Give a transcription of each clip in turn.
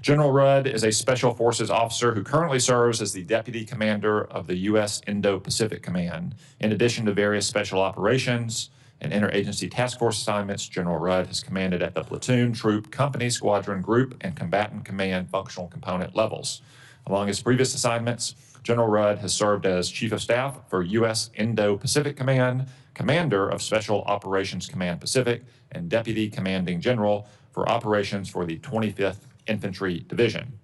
General Rudd is a Special Forces officer who currently serves as the Deputy Commander of the U.S. Indo-Pacific Command. In addition to various special operations and interagency task force assignments, General Rudd has commanded at the platoon, troop, company, squadron, group, and combatant command functional component levels. Among his previous assignments, General Rudd has served as Chief of Staff for U.S. Indo-Pacific Command, Commander of Special Operations Command Pacific, and Deputy Commanding General for Operations for the 25th Infantry Division.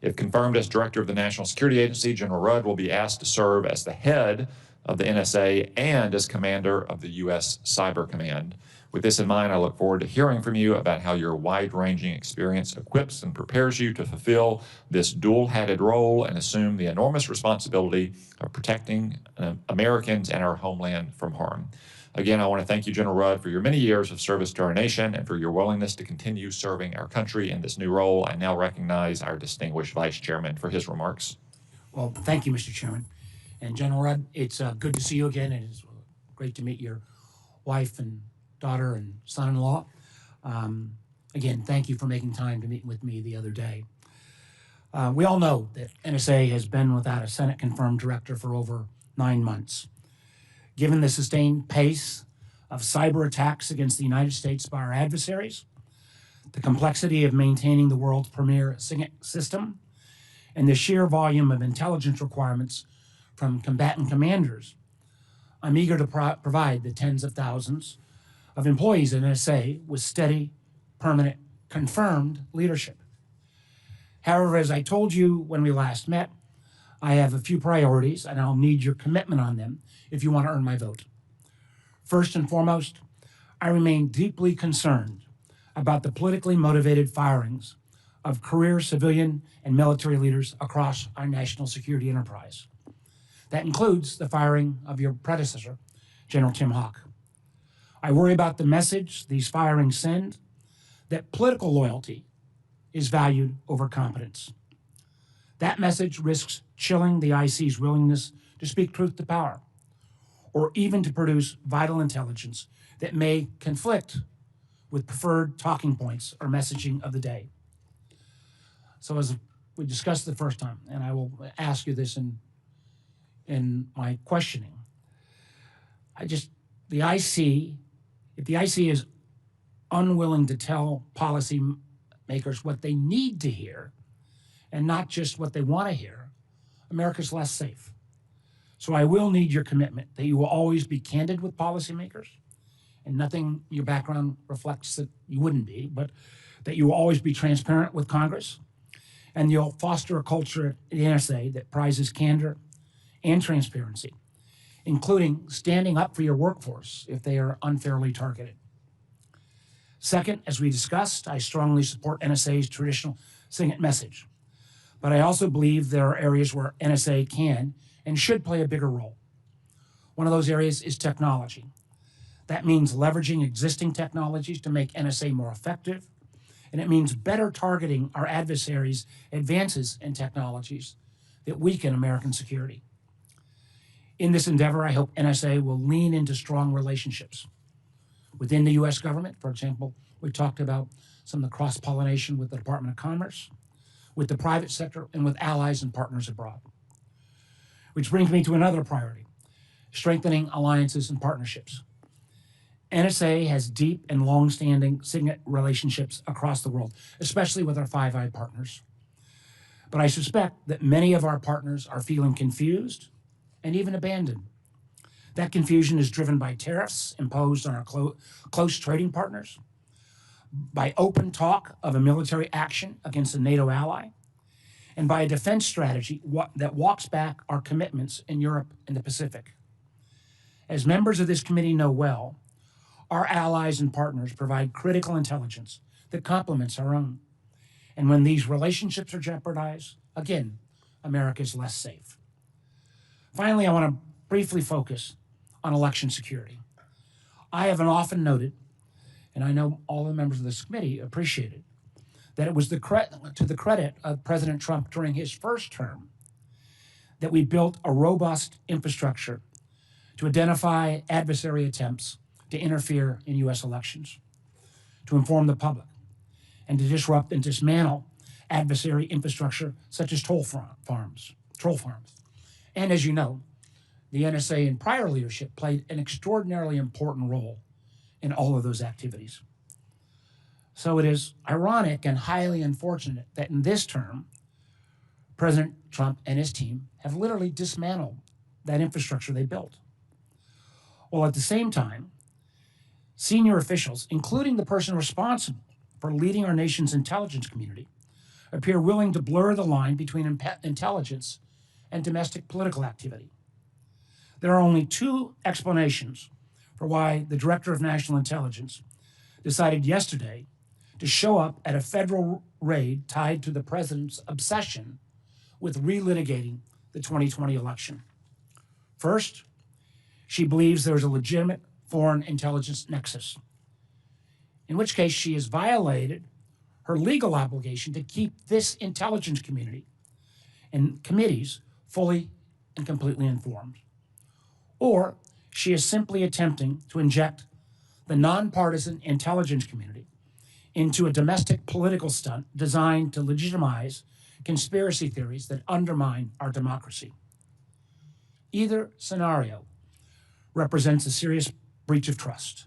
If confirmed as Director of the National Security Agency, General Rudd will be asked to serve as the head of the NSA and as Commander of the U.S. Cyber Command. With this in mind, I look forward to hearing from you about how your wide-ranging experience equips and prepares you to fulfill this dual-hatted role and assume the enormous responsibility of protecting Americans and our homeland from harm. Again, I want to thank you, General Rudd, for your many years of service to our nation and for your willingness to continue serving our country in this new role. I now recognize our distinguished Vice Chairman for his remarks. Well, thank you, Mr. Chairman. And General Rudd, it's good to see you again, and it's great to meet your wife and daughter and son-in-law. Again, thank you for making time to meet with me the other day. We all know that NSA has been without a Senate-confirmed director for over 9 months. Given the sustained pace of cyber attacks against the United States by our adversaries, the complexity of maintaining the world's premier SIGINT system, and the sheer volume of intelligence requirements from combatant commanders, I'm eager to provide the tens of thousands of employees at NSA with steady, permanent, confirmed leadership. However, as I told you when we last met, I have a few priorities, and I'll need your commitment on them if you want to earn my vote. First and foremost, I remain deeply concerned about the politically motivated firings of career civilian and military leaders across our national security enterprise. That includes the firing of your predecessor, General Tim Hawk. I worry about the message these firings send that political loyalty is valued over competence. That message risks chilling the IC's willingness to speak truth to power, or even to produce vital intelligence that may conflict with preferred talking points or messaging of the day. So as we discussed the first time, and I will ask you this in my questioning, if the IC is unwilling to tell policy makers what they need to hear and not just what they want to hear, America's less safe. So I will need your commitment that you will always be candid with policymakers, and nothing in your background reflects that you wouldn't be, but that you will always be transparent with Congress, and you'll foster a culture at the NSA that prizes candor and transparency, including standing up for your workforce if they are unfairly targeted. Second, as we discussed, I strongly support NSA's traditional SIGINT message, but I also believe there are areas where NSA can and should play a bigger role. One of those areas is technology. That means leveraging existing technologies to make NSA more effective, and it means better targeting our adversaries' advances in technologies that weaken American security. In this endeavor, I hope NSA will lean into strong relationships within the U.S. government. For example, we talked about some of the cross-pollination with the Department of Commerce, with the private sector, and with allies and partners abroad. Which brings me to another priority, strengthening alliances and partnerships. NSA has deep and long-standing SIGINT relationships across the world, especially with our Five Eyes partners. But I suspect that many of our partners are feeling confused and even abandoned. That confusion is driven by tariffs imposed on our close trading partners, by open talk of a military action against a NATO ally, and by a defense strategy that walks back our commitments in Europe and the Pacific. As members of this committee know well, our allies and partners provide critical intelligence that complements our own. And when these relationships are jeopardized, again, America is less safe. Finally, I want to briefly focus on election security. I have often noted, and I know all the members of this committee appreciate it, that it was to the credit of President Trump during his first term that we built a robust infrastructure to identify adversary attempts to interfere in U.S. elections, to inform the public, and to disrupt and dismantle adversary infrastructure such as troll farms. And as you know, the NSA in prior leadership played an extraordinarily important role in all of those activities. So it is ironic and highly unfortunate that in this term, President Trump and his team have literally dismantled that infrastructure they built. While at the same time, senior officials, including the person responsible for leading our nation's intelligence community, appear willing to blur the line between intelligence and domestic political activity. There are only two explanations for why the Director of National Intelligence decided yesterday to show up at a federal raid tied to the president's obsession with relitigating the 2020 election. First, she believes there is a legitimate foreign intelligence nexus, in which case she has violated her legal obligation to keep this intelligence community and committees fully and completely informed. Or she is simply attempting to inject the nonpartisan intelligence community into a domestic political stunt designed to legitimize conspiracy theories that undermine our democracy. Either scenario represents a serious breach of trust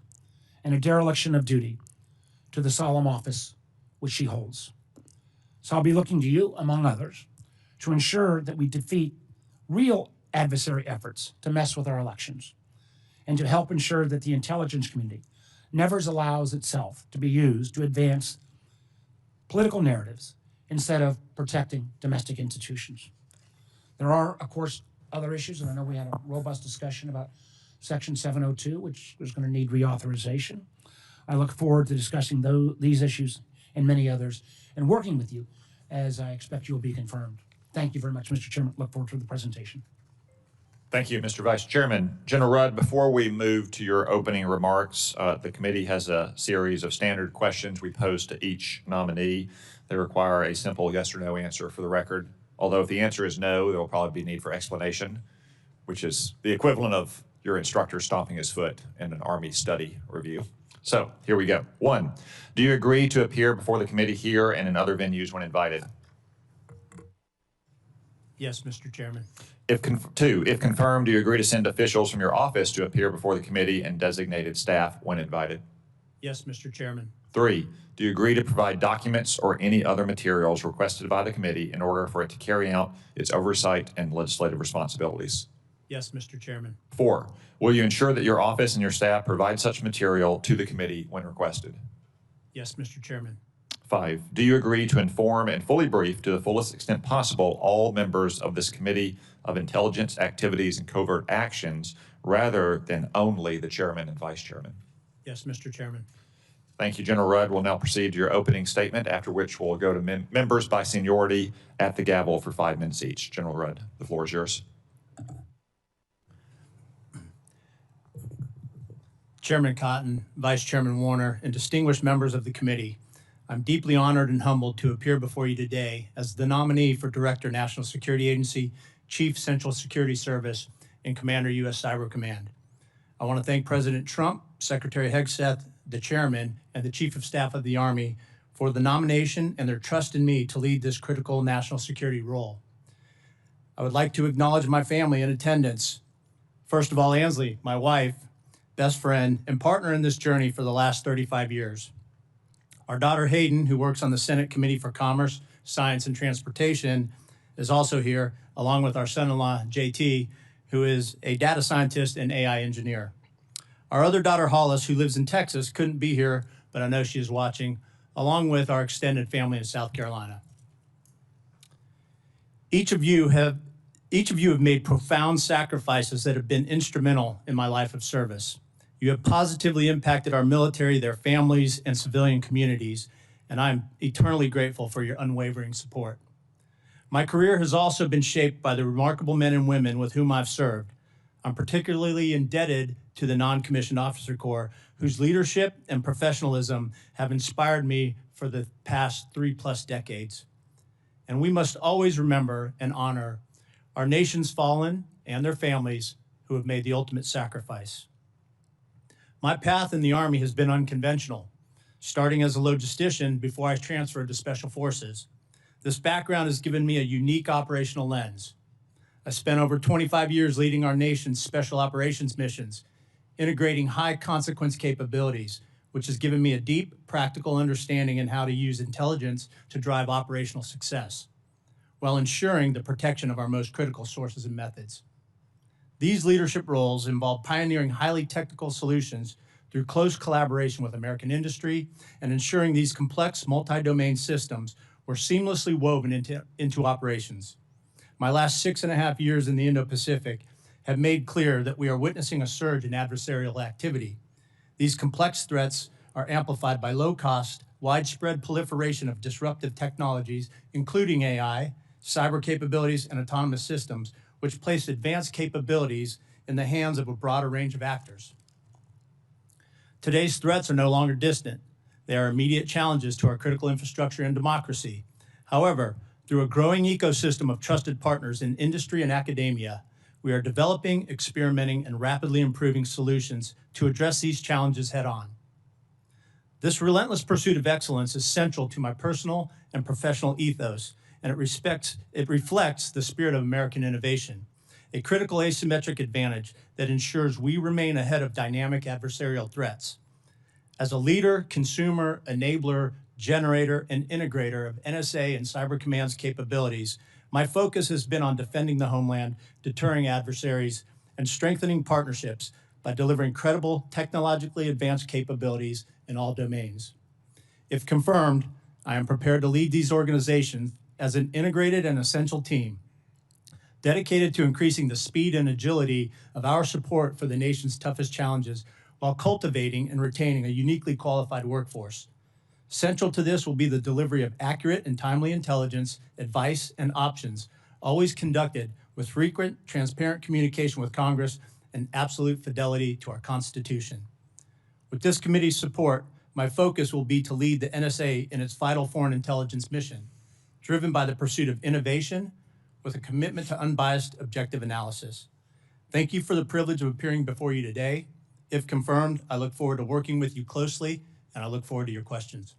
and a dereliction of duty to the solemn office which she holds. So I'll be looking to you, among others, to ensure that we defeat real adversary efforts to mess with our elections and to help ensure that the intelligence community never allows itself to be used to advance political narratives instead of protecting domestic institutions. There are, of course, other issues, and I know we had a robust discussion about Section 702, which is going to need reauthorization. I look forward to discussing these issues and many others and working with you as I expect you will be confirmed. Thank you very much, Mr. Chairman. Look forward to the presentation. Thank you, Mr. Vice Chairman. General Rudd, before we move to your opening remarks, the committee has a series of standard questions we pose to each nominee. They require a simple yes or no answer for the record. Although if the answer is no, there will probably be need for explanation, which is the equivalent of your instructor stomping his foot in an Army study review. So here we go. 1, do you agree to appear before the committee here and in other venues when invited? Yes, Mr. Chairman. 2, if confirmed, do you agree to send officials from your office to appear before the committee and designated staff when invited? Yes, Mr. Chairman. 3, do you agree to provide documents or any other materials requested by the committee in order for it to carry out its oversight and legislative responsibilities? Yes, Mr. Chairman. 4, will you ensure that your office and your staff provide such material to the committee when requested? Yes, Mr. Chairman. 5, do you agree to inform and fully brief to the fullest extent possible all members of this committee of intelligence activities and covert actions rather than only the chairman and vice chairman? Yes, Mr. Chairman. Thank you, General Rudd. We'll now proceed to your opening statement, after which we'll go to members by seniority at the gavel for 5 minutes each. General Rudd, the floor is yours. Chairman Cotton, Vice Chairman Warner, and distinguished members of the committee, I'm deeply honored and humbled to appear before you today as the nominee for Director, National Security Agency, Chief Central Security Service, and Commander, U.S. Cyber Command. I want to thank President Trump, Secretary Hegseth, the Chairman, and the Chief of Staff of the Army for the nomination and their trust in me to lead this critical national security role. I would like to acknowledge my family in attendance. First of all, Ansley, my wife, best friend, and partner in this journey for the last 35 years. Our daughter Hayden, who works on the Senate Committee for Commerce, Science, and Transportation, is also here, along with our son-in-law, JT, who is a data scientist and AI engineer. Our other daughter, Hollis, who lives in Texas, couldn't be here, but I know she is watching, along with our extended family in South Carolina. Each of you have made profound sacrifices that have been instrumental in my life of service. You have positively impacted our military, their families, and civilian communities, and I'm eternally grateful for your unwavering support. My career has also been shaped by the remarkable men and women with whom I've served. I'm particularly indebted to the Non-Commissioned Officer Corps, whose leadership and professionalism have inspired me for the past 3+ decades. And we must always remember and honor our nation's fallen and their families who have made the ultimate sacrifice. My path in the Army has been unconventional, starting as a logistician before I transferred to Special Forces. This background has given me a unique operational lens. I spent over 25 years leading our nation's special operations missions, integrating high consequence capabilities, which has given me a deep practical understanding in how to use intelligence to drive operational success, while ensuring the protection of our most critical sources and methods. These leadership roles involve pioneering highly technical solutions through close collaboration with American industry and ensuring these complex multi-domain systems were seamlessly woven into operations. My last 6.5 years in the Indo-Pacific have made clear that we are witnessing a surge in adversarial activity. These complex threats are amplified by low-cost, widespread proliferation of disruptive technologies, including AI, cyber capabilities, and autonomous systems, which place advanced capabilities in the hands of a broader range of actors. Today's threats are no longer distant. They are immediate challenges to our critical infrastructure and democracy. However, through a growing ecosystem of trusted partners in industry and academia, we are developing, experimenting, and rapidly improving solutions to address these challenges head-on. This relentless pursuit of excellence is central to my personal and professional ethos, and it reflects the spirit of American innovation, a critical asymmetric advantage that ensures we remain ahead of dynamic adversarial threats. As a leader, consumer, enabler, generator, and integrator of NSA and Cyber Command's capabilities, my focus has been on defending the homeland, deterring adversaries, and strengthening partnerships by delivering credible, technologically advanced capabilities in all domains. If confirmed, I am prepared to lead these organizations as an integrated and essential team, dedicated to increasing the speed and agility of our support for the nation's toughest challenges while cultivating and retaining a uniquely qualified workforce. Central to this will be the delivery of accurate and timely intelligence, advice, and options, always conducted with frequent, transparent communication with Congress and absolute fidelity to our Constitution. With this committee's support, my focus will be to lead the NSA in its vital foreign intelligence mission, driven by the pursuit of innovation with a commitment to unbiased, objective analysis. Thank you for the privilege of appearing before you today. If confirmed, I look forward to working with you closely, and I look forward to your questions.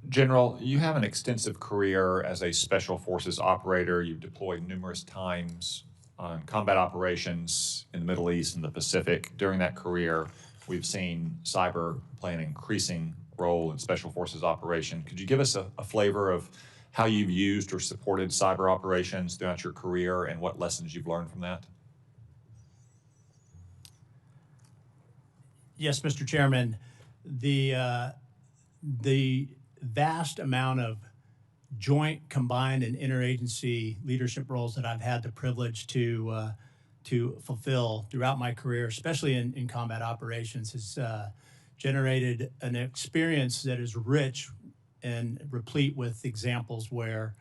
General, you have an extensive career as a special forces operator. You've deployed numerous times on combat operations in the Middle East and the Pacific. During that career, we've seen cyber play an increasing role in special forces operation. Could you give us a flavor of how you've used or supported cyber operations throughout your career and what lessons you've learned from that? Yes, Mr. Chairman. The vast amount of joint, combined, and interagency leadership roles that I've had the privilege to fulfill throughout my career, especially in combat operations, has generated an experience that is rich and replete with examples where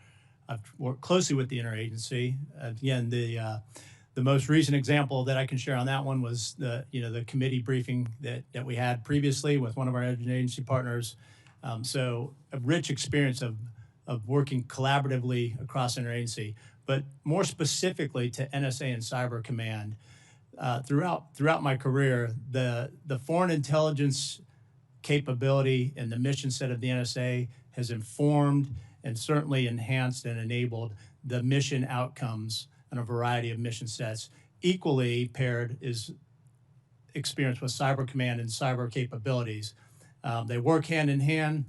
I've worked closely with the interagency. Again, the most recent example that I can share on that one was the committee briefing that we had previously with one of our interagency partners. So a rich experience of working collaboratively across interagency, but more specifically to NSA and Cyber Command. Throughout my career, the foreign intelligence capability and the mission set of the NSA has informed and certainly enhanced and enabled the mission outcomes and a variety of mission sets. Equally paired is experience with Cyber Command and cyber capabilities. They work hand in hand.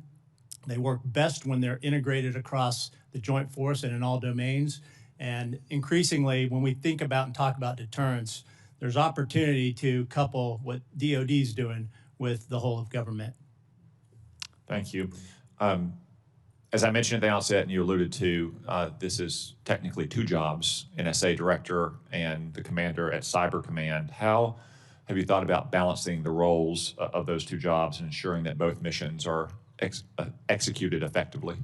They work best when they're integrated across the joint force and in all domains. And increasingly, when we think about and talk about deterrence, there's opportunity to couple what DoD is doing with the whole of government. Thank you. As I mentioned at the outset, and you alluded to, this is technically two jobs, NSA director and the commander at Cyber Command. How have you thought about balancing the roles of those two jobs and ensuring that both missions are executed effectively?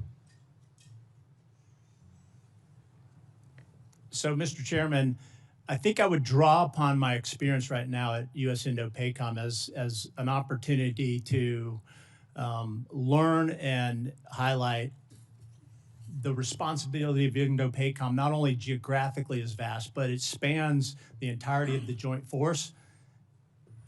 So, Mr. Chairman, I think I would draw upon my experience right now at U.S. Indo-PACOM as an opportunity to learn and highlight the responsibility of Indo-PACOM. Not only geographically is vast, but it spans the entirety of the joint force.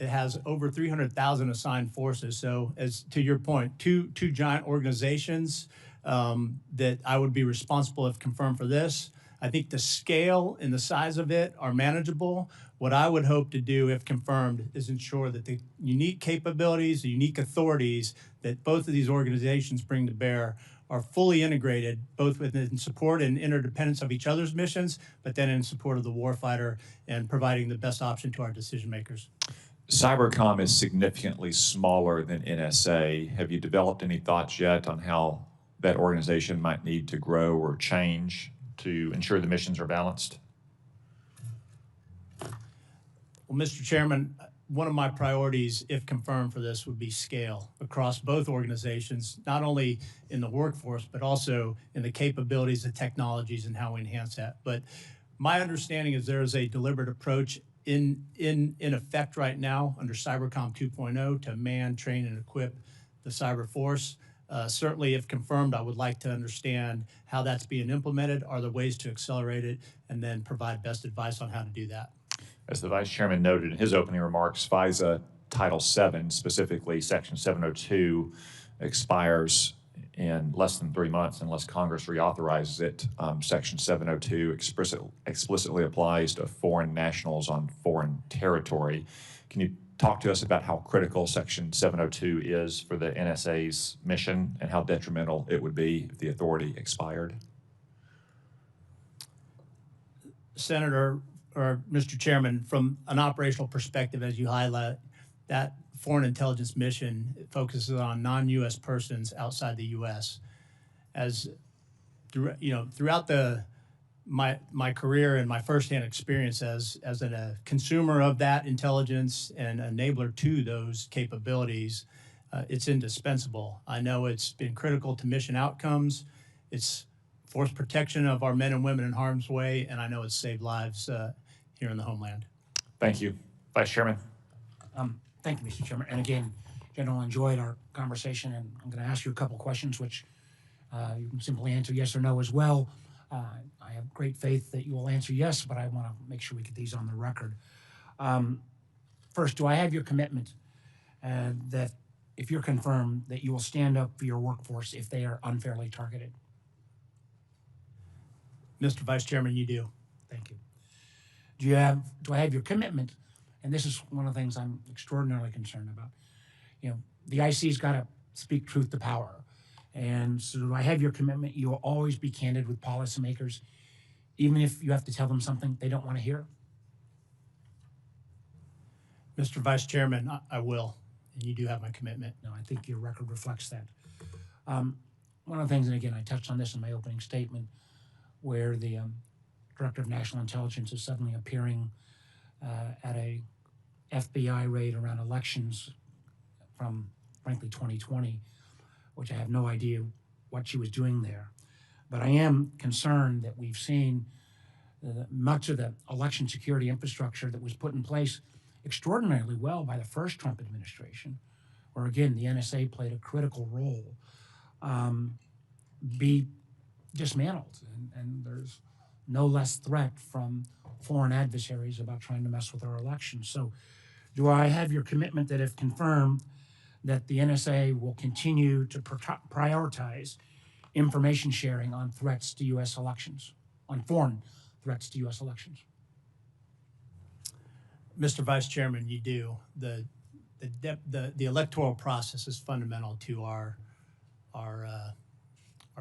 It has over 300,000 assigned forces. So, as to your point, two giant organizations that I would be responsible if confirmed for this. I think the scale and the size of it are manageable. What I would hope to do, if confirmed, is ensure that the unique capabilities, the unique authorities that both of these organizations bring to bear are fully integrated, both within support and interdependence of each other's missions, but then in support of the warfighter and providing the best option to our decision makers. Cybercom is significantly smaller than NSA. Have you developed any thoughts yet on how that organization might need to grow or change to ensure the missions are balanced? Well, Mr. Chairman, one of my priorities, if confirmed for this, would be scale across both organizations, not only in the workforce, but also in the capabilities, the technologies, and how we enhance that. But my understanding is there is a deliberate approach in effect right now under Cybercom 2.0 to man, train, and equip the cyber force. Certainly, if confirmed, I would like to understand how that's being implemented, are there ways to accelerate it, and then provide best advice on how to do that. As the Vice Chairman noted in his opening remarks, FISA Title VII, specifically Section 702, expires in less than 3 months unless Congress reauthorizes it. Section 702 explicitly applies to foreign nationals on foreign territory. Can you talk to us about how critical Section 702 is for the NSA's mission and how detrimental it would be if the authority expired? Senator, or Mr. Chairman, from an operational perspective, as you highlight, that foreign intelligence mission focuses on non-U.S. persons outside the U.S. As throughout my career and my firsthand experience as a consumer of that intelligence and enabler to those capabilities, it's indispensable. I know it's been critical to mission outcomes. It's force protection of our men and women in harm's way, and I know it's saved lives here in the homeland. Thank you. Vice Chairman. Thank you, Mr. Chairman. And again, General, enjoyed our conversation, and I'm going to ask you a couple questions, which you can simply answer yes or no as well. I have great faith that you will answer yes, but I want to make sure we get these on the record. First, do I have your commitment that if you're confirmed that you will stand up for your workforce if they are unfairly targeted? Mr. Vice Chairman, you do. Thank you. Do I have your commitment, and this is one of the things I'm extraordinarily concerned about. The IC's got to speak truth to power. And so do I have your commitment you will always be candid with policymakers, even if you have to tell them something they don't want to hear? Mr. Vice Chairman, I will, and you do have my commitment. No, I think your record reflects that. One of the things, and again, I touched on this in my opening statement, where the Director of National Intelligence is suddenly appearing at a FBI raid around elections from, frankly, 2020, which I have no idea what she was doing there. But I am concerned that we've seen much of the election security infrastructure that was put in place extraordinarily well by the first Trump administration, where, again, the NSA played a critical role, be dismantled. And there's no less threat from foreign adversaries about trying to mess with our elections. So do I have your commitment that if confirmed, that the NSA will continue to prioritize information sharing on threats to U.S. elections, on foreign threats to U.S. elections? Mr. Vice Chairman, you do. The electoral process is fundamental to our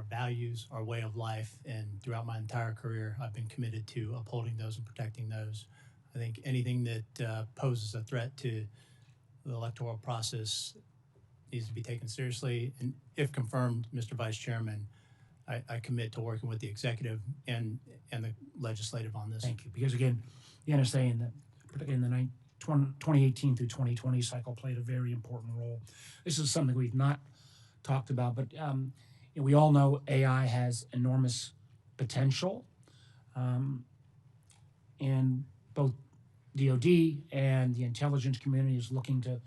values, our way of life, and throughout my entire career, I've been committed to upholding those and protecting those. I think anything that poses a threat to the electoral process needs to be taken seriously. And if confirmed, Mr. Vice Chairman, I commit to working with the executive and the legislative on this. Thank you. because again, the NSA particularly in the 2018 through 2020 cycle played a very important role. This is something we've not talked about, but we all know AI has enormous potential, and both DoD and the intelligence community is looking to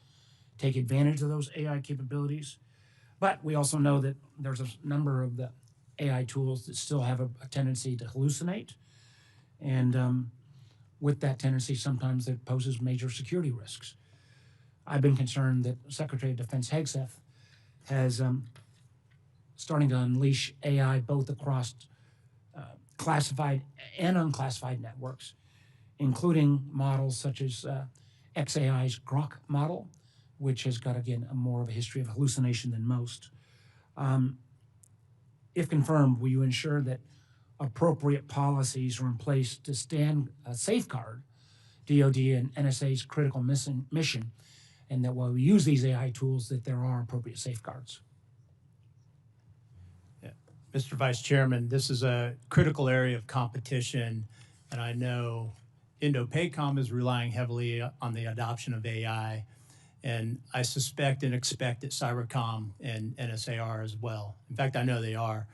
take advantage of those AI capabilities. But we also know that there's a number of the AI tools that still have a tendency to hallucinate. And with that tendency, sometimes it poses major security risks. I've been concerned that Secretary of Defense Hegseth has starting to unleash AI both across classified and unclassified networks, including models such as XAI's Grok model, which has got, again, more of a history of hallucination than most. If confirmed, will you ensure that appropriate policies are in place to safeguard DoD and NSA's critical mission, and that while we use these AI tools, that there are appropriate safeguards? Yeah. Mr. Vice Chairman, this is a critical area of competition, and I know INDOPACOM is relying heavily on the adoption of AI, and I suspect and expect that Cybercom and NSA are as well. In fact, I know they are.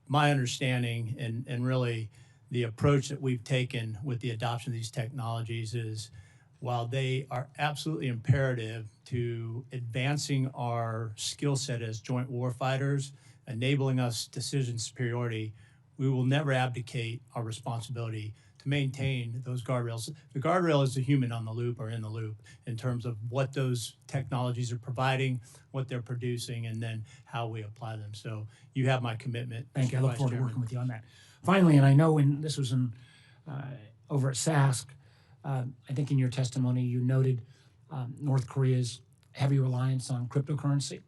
My understanding and really the approach that we've taken with the adoption of these technologies is, while they are absolutely imperative to advancing our skill set as joint warfighters, enabling us decision superiority, we will never abdicate our responsibility to maintain those guardrails. The guardrail is the human on the loop or in the loop in terms of what those technologies are providing, what they're producing, and then how we apply them. So you have my commitment. Thank you. I Mr. look Vice forward to Chairman. working with you on that. Finally, and I know this was over at SASC, I think in your testimony you noted North Korea's heavy reliance on cryptocurrency.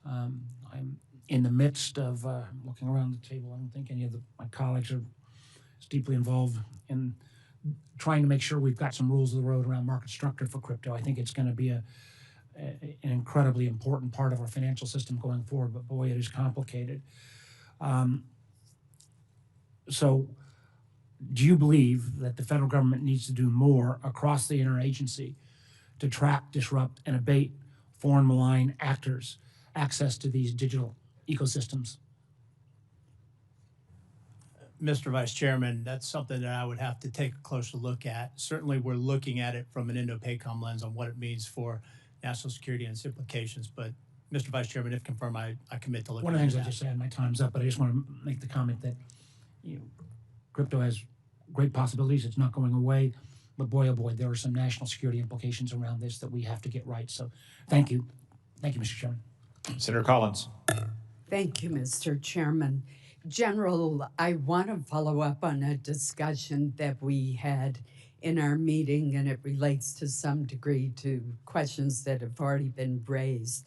I'm in the midst of looking around the table. I don't think any of my colleagues are deeply involved in trying to make sure we've got some rules of the road around market structure for crypto. I think it's going to be an incredibly important part of our financial system going forward, but boy, it is complicated. So do you believe that the federal government needs to do more across the interagency to track, disrupt, and abate foreign malign actors' access to these digital ecosystems? Mr. Vice Chairman, that's something that I would have to take a closer look at. Certainly, we're looking at it from an INDOPACOM lens on what it means for national security and its implications. But, Mr. Vice Chairman, if confirmed, I commit to looking One of the into things I that. just said, my time's up, but I just want to make the comment that crypto has great possibilities. It's not going away. But boy, oh boy, there are some national security implications around this that we have to get right. So thank you. Thank you, Mr. Chairman. Senator Collins. Thank you, Mr. Chairman. General, I want to follow up on a discussion that we had in our meeting, and it relates to some degree to questions that have already been raised.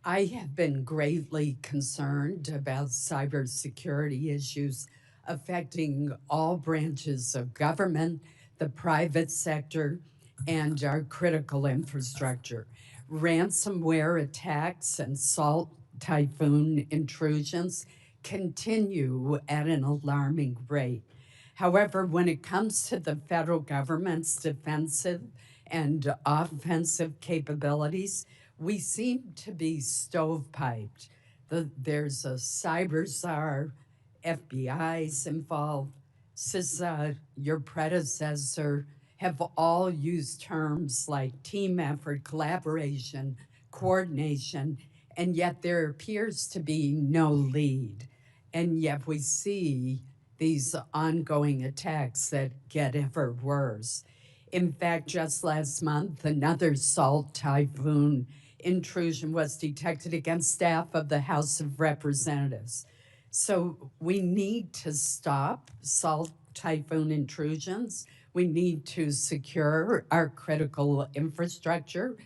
I have been greatly concerned about cybersecurity issues affecting all branches of government, the private sector, and our critical infrastructure. Ransomware attacks and Salt Typhoon intrusions continue at an alarming rate. However, when it comes to the federal government's defensive and offensive capabilities, we seem to be stovepiped. There's a cyber czar, FBI's involved. CISA, your predecessor, have all used terms like team effort, collaboration, coordination, and yet there appears to be no lead. And yet we see these ongoing attacks that get ever worse. In fact, just last month, another Salt Typhoon intrusion was detected against staff of the House of Representatives. So we need to stop Salt Typhoon intrusions. We need to secure our critical infrastructure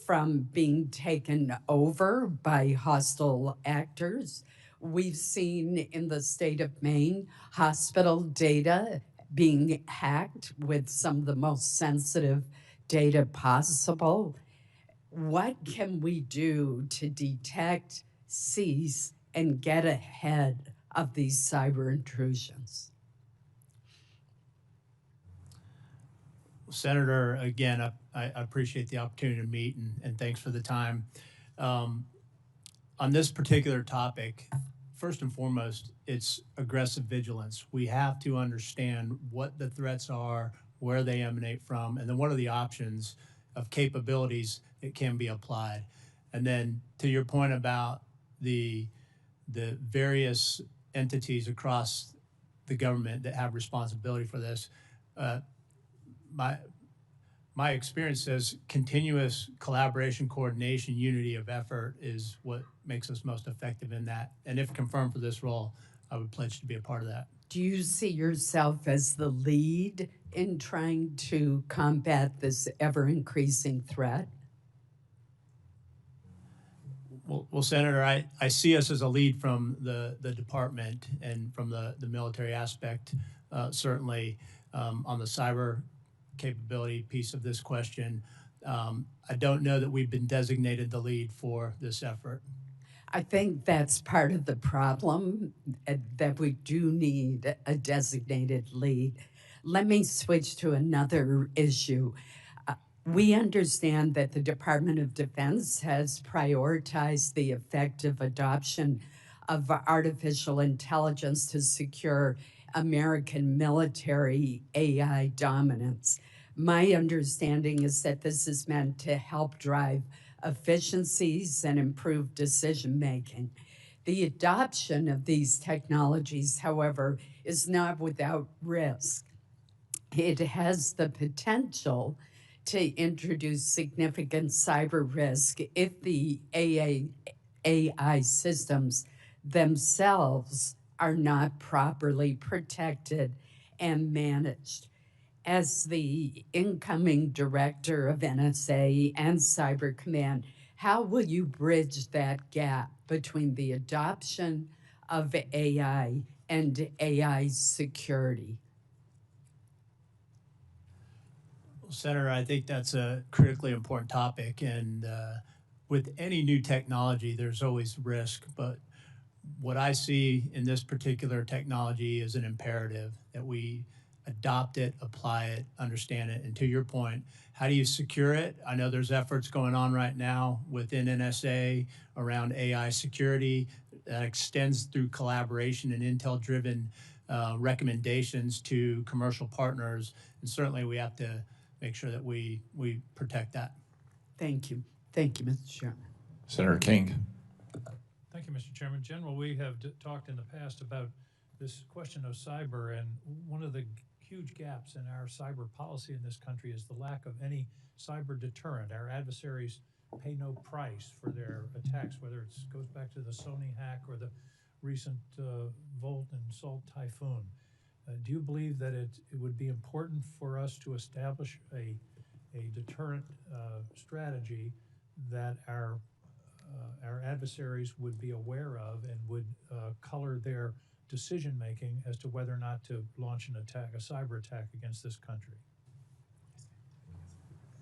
from being taken over by hostile actors. We've seen in the state of Maine hospital data being hacked with some of the most sensitive data possible. What can we do to detect, seize, and get ahead of these cyber intrusions? Senator, again, I appreciate the opportunity to meet, and thanks for the time. On this particular topic, first and foremost, it's aggressive vigilance. We have to understand what the threats are, where they emanate from, and then what are the options of capabilities that can be applied. And then to your point about the various entities across the government that have responsibility for this, my experience says continuous collaboration, coordination, unity of effort is what makes us most effective in that. And if confirmed for this role, I would pledge to be a part of that. Do you see yourself as the lead in trying to combat this ever-increasing threat? Well, Senator, I see us as a lead from the department and from the military aspect, certainly on the cyber capability piece of this question. I don't know that we've been designated the lead for this effort. I think that's part of the problem, that we do need a designated lead. Let me switch to another issue. We understand that the Department of Defense has prioritized the effective adoption of artificial intelligence to secure American military AI dominance. My understanding is that this is meant to help drive efficiencies and improve decision-making. The adoption of these technologies, however, is not without risk. It has the potential to introduce significant cyber risk if the AI systems themselves are not properly protected and managed. As the incoming director of NSA and Cyber Command, how will you bridge that gap between the adoption of AI and AI security? Well, Senator, I think that's a critically important topic. And with any new technology, there's always risk. But what I see in this particular technology is an imperative that we adopt it, apply it, understand it. And to your point, how do you secure it? I know there's efforts going on right now within NSA around AI security that extends through collaboration and intel-driven recommendations to commercial partners. And certainly we have to make sure that we protect that. Thank you. Thank you, Mr. Chairman. Senator King. Thank you, Mr. Chairman. General, we have talked in the past about this question of cyber, and one of the huge gaps in our cyber policy in this country is the lack of any cyber deterrent. Our adversaries pay no price for their attacks, whether it goes back to the Sony hack or the recent Volt and Salt typhoon. Do you believe that it would be important for us to establish a deterrent strategy that our adversaries would be aware of and would color their decision-making as to whether or not to launch an attack, a cyber attack against this country?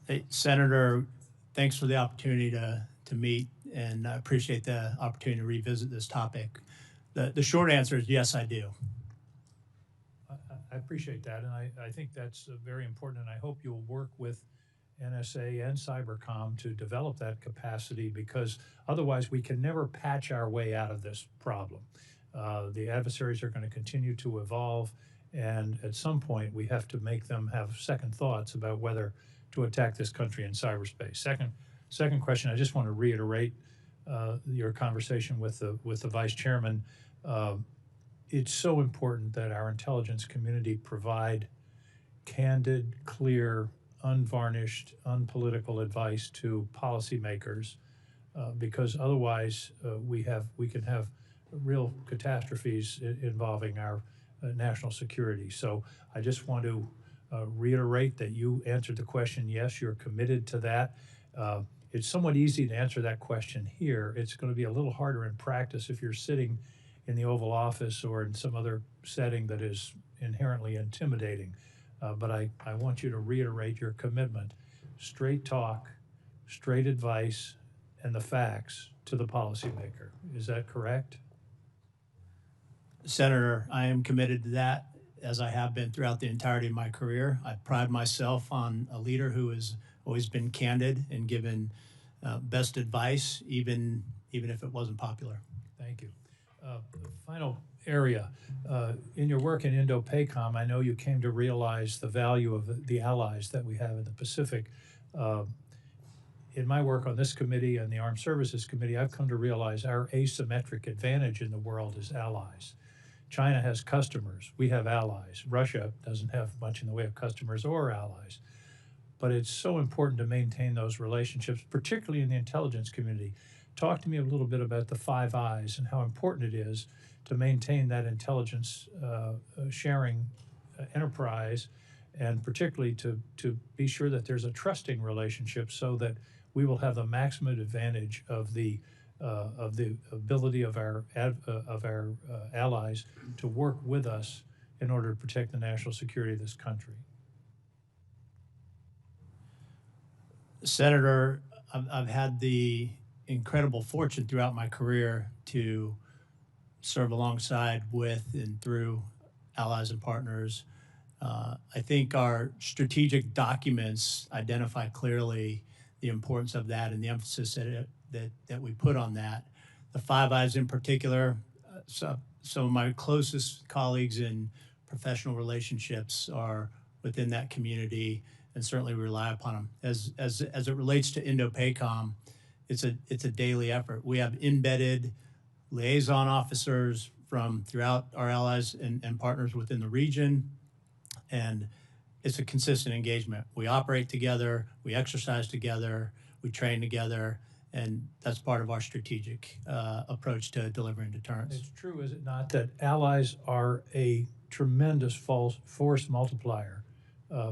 Hey, Senator, thanks for the opportunity to meet, and I appreciate the opportunity to revisit this topic. The short answer is yes, I do. I appreciate that, and I think that's very important, and I hope you'll work with NSA and Cybercom to develop that capacity, because otherwise we can never patch our way out of this problem. The adversaries are going to continue to evolve, and at some point we have to make them have second thoughts about whether to attack this country in cyberspace. Second question, I just want to reiterate your conversation with the Vice Chairman. It's so important that our intelligence community provide candid, clear, unvarnished, unpolitical advice to policymakers, because otherwise we can have real catastrophes involving our national security. So I just want to reiterate that you answered the question, yes, you're committed to that. It's somewhat easy to answer that question here. It's going to be a little harder in practice if you're sitting in the Oval Office or in some other setting that is inherently intimidating. But I want you to reiterate your commitment. Straight talk, straight advice, and the facts to the policymaker. Is that correct? Senator, I am committed to that, as I have been throughout the entirety of my career. I pride myself on a leader who has always been candid and given best advice, even if it wasn't popular. Thank you. Final area. In your work in Indo-PACOM, I know you came to realize the value of the allies that we have in the Pacific. In my work on this committee and the Armed Services Committee, I've come to realize our asymmetric advantage in the world is allies. China has customers, we have allies. Russia doesn't have much in the way of customers or allies. But it's so important to maintain those relationships, particularly in the intelligence community. talk to me a little bit about the Five Eyes and how important it is to maintain that intelligence sharing enterprise, and particularly to be sure that there's a trusting relationship so that we will have the maximum advantage of the ability of our allies to work with us in order to protect the national security of this country. Senator, I've had the incredible fortune throughout my career to serve alongside with and through allies and partners. I think our strategic documents identify clearly the importance of that and the emphasis that we put on that. The Five Eyes in particular, some of my closest colleagues in professional relationships are within that community, and certainly we rely upon them. As it relates to Indo-PACOM, it's a daily effort. We have embedded liaison officers from throughout our allies and partners within the region, and it's a consistent engagement. We operate together, we exercise together, we train together, and that's part of our strategic approach to delivering deterrence. It's true, is it not, that allies are a tremendous force multiplier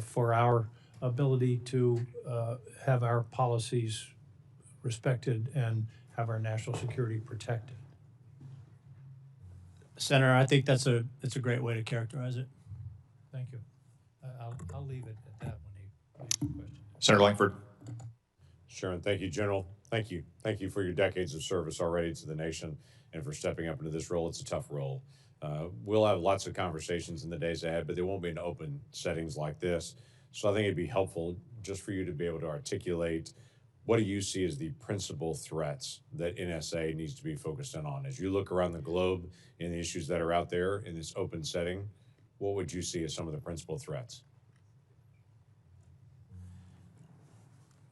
for our ability to have our policies respected and have our national security protected? Senator, I think that's a great way to characterize it. Thank you. I'll leave it at that when he asks the question. Senator Langford. Sharon, thank you, General. Thank you. Thank you for your decades of service already to the nation and for stepping up into this role. It's a tough role. We'll have lots of conversations in the days ahead, but they won't be in open settings like this. So I think it'd be helpful just for you to be able to articulate what do you see as the principal threats that NSA needs to be focused in on? As you look around the globe and the issues that are out there in this open setting, what would you see as some of the principal threats?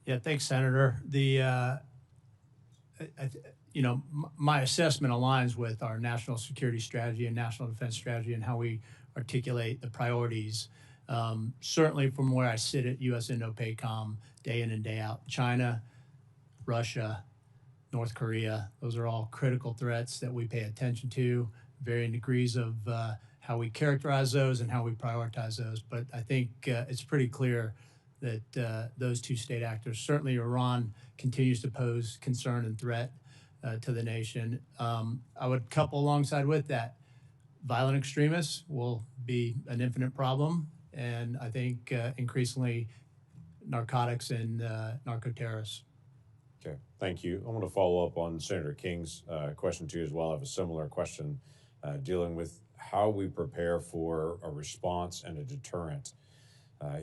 Yeah, thanks, Senator. My assessment aligns with our national security strategy and national defense strategy and how we articulate the priorities. Certainly from where I sit at U.S. Indo-PACOM, day in and day out, China, Russia, North Korea, those are all critical threats that we pay attention to, varying degrees of how we characterize those and how we prioritize those. But I think it's pretty clear that those two state actors, certainly Iran continues to pose concern and threat to the nation. I would couple alongside with that, violent extremists will be an infinite problem, and I think increasingly narcotics and narco-terrorists. Okay, thank you. I want to follow up on Senator King's question to you as well. I have a similar question dealing with how we prepare for a response and a deterrent.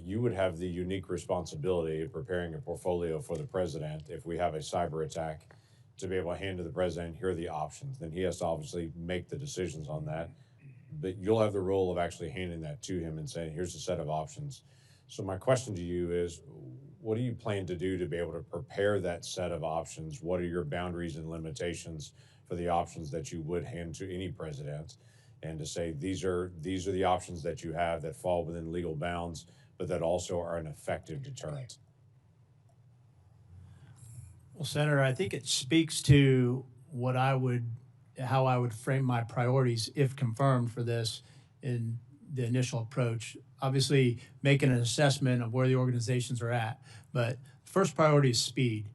You would have the unique responsibility of preparing a portfolio for the president if we have a cyber attack to be able to hand to the president, here are the options. Then he has to obviously make the decisions on that. But you'll have the role of actually handing that to him and saying, here's a set of options. So my question to you is, what do you plan to do to be able to prepare that set of options? What are your boundaries and limitations for the options that you would hand to any president? And to say, these are the options that you have that fall within legal bounds, but that also are an effective deterrent. Well, Senator, I think it speaks to how I would frame my priorities if confirmed for this in the initial approach. Obviously, making an assessment of where the organizations are at, but first priority is speed.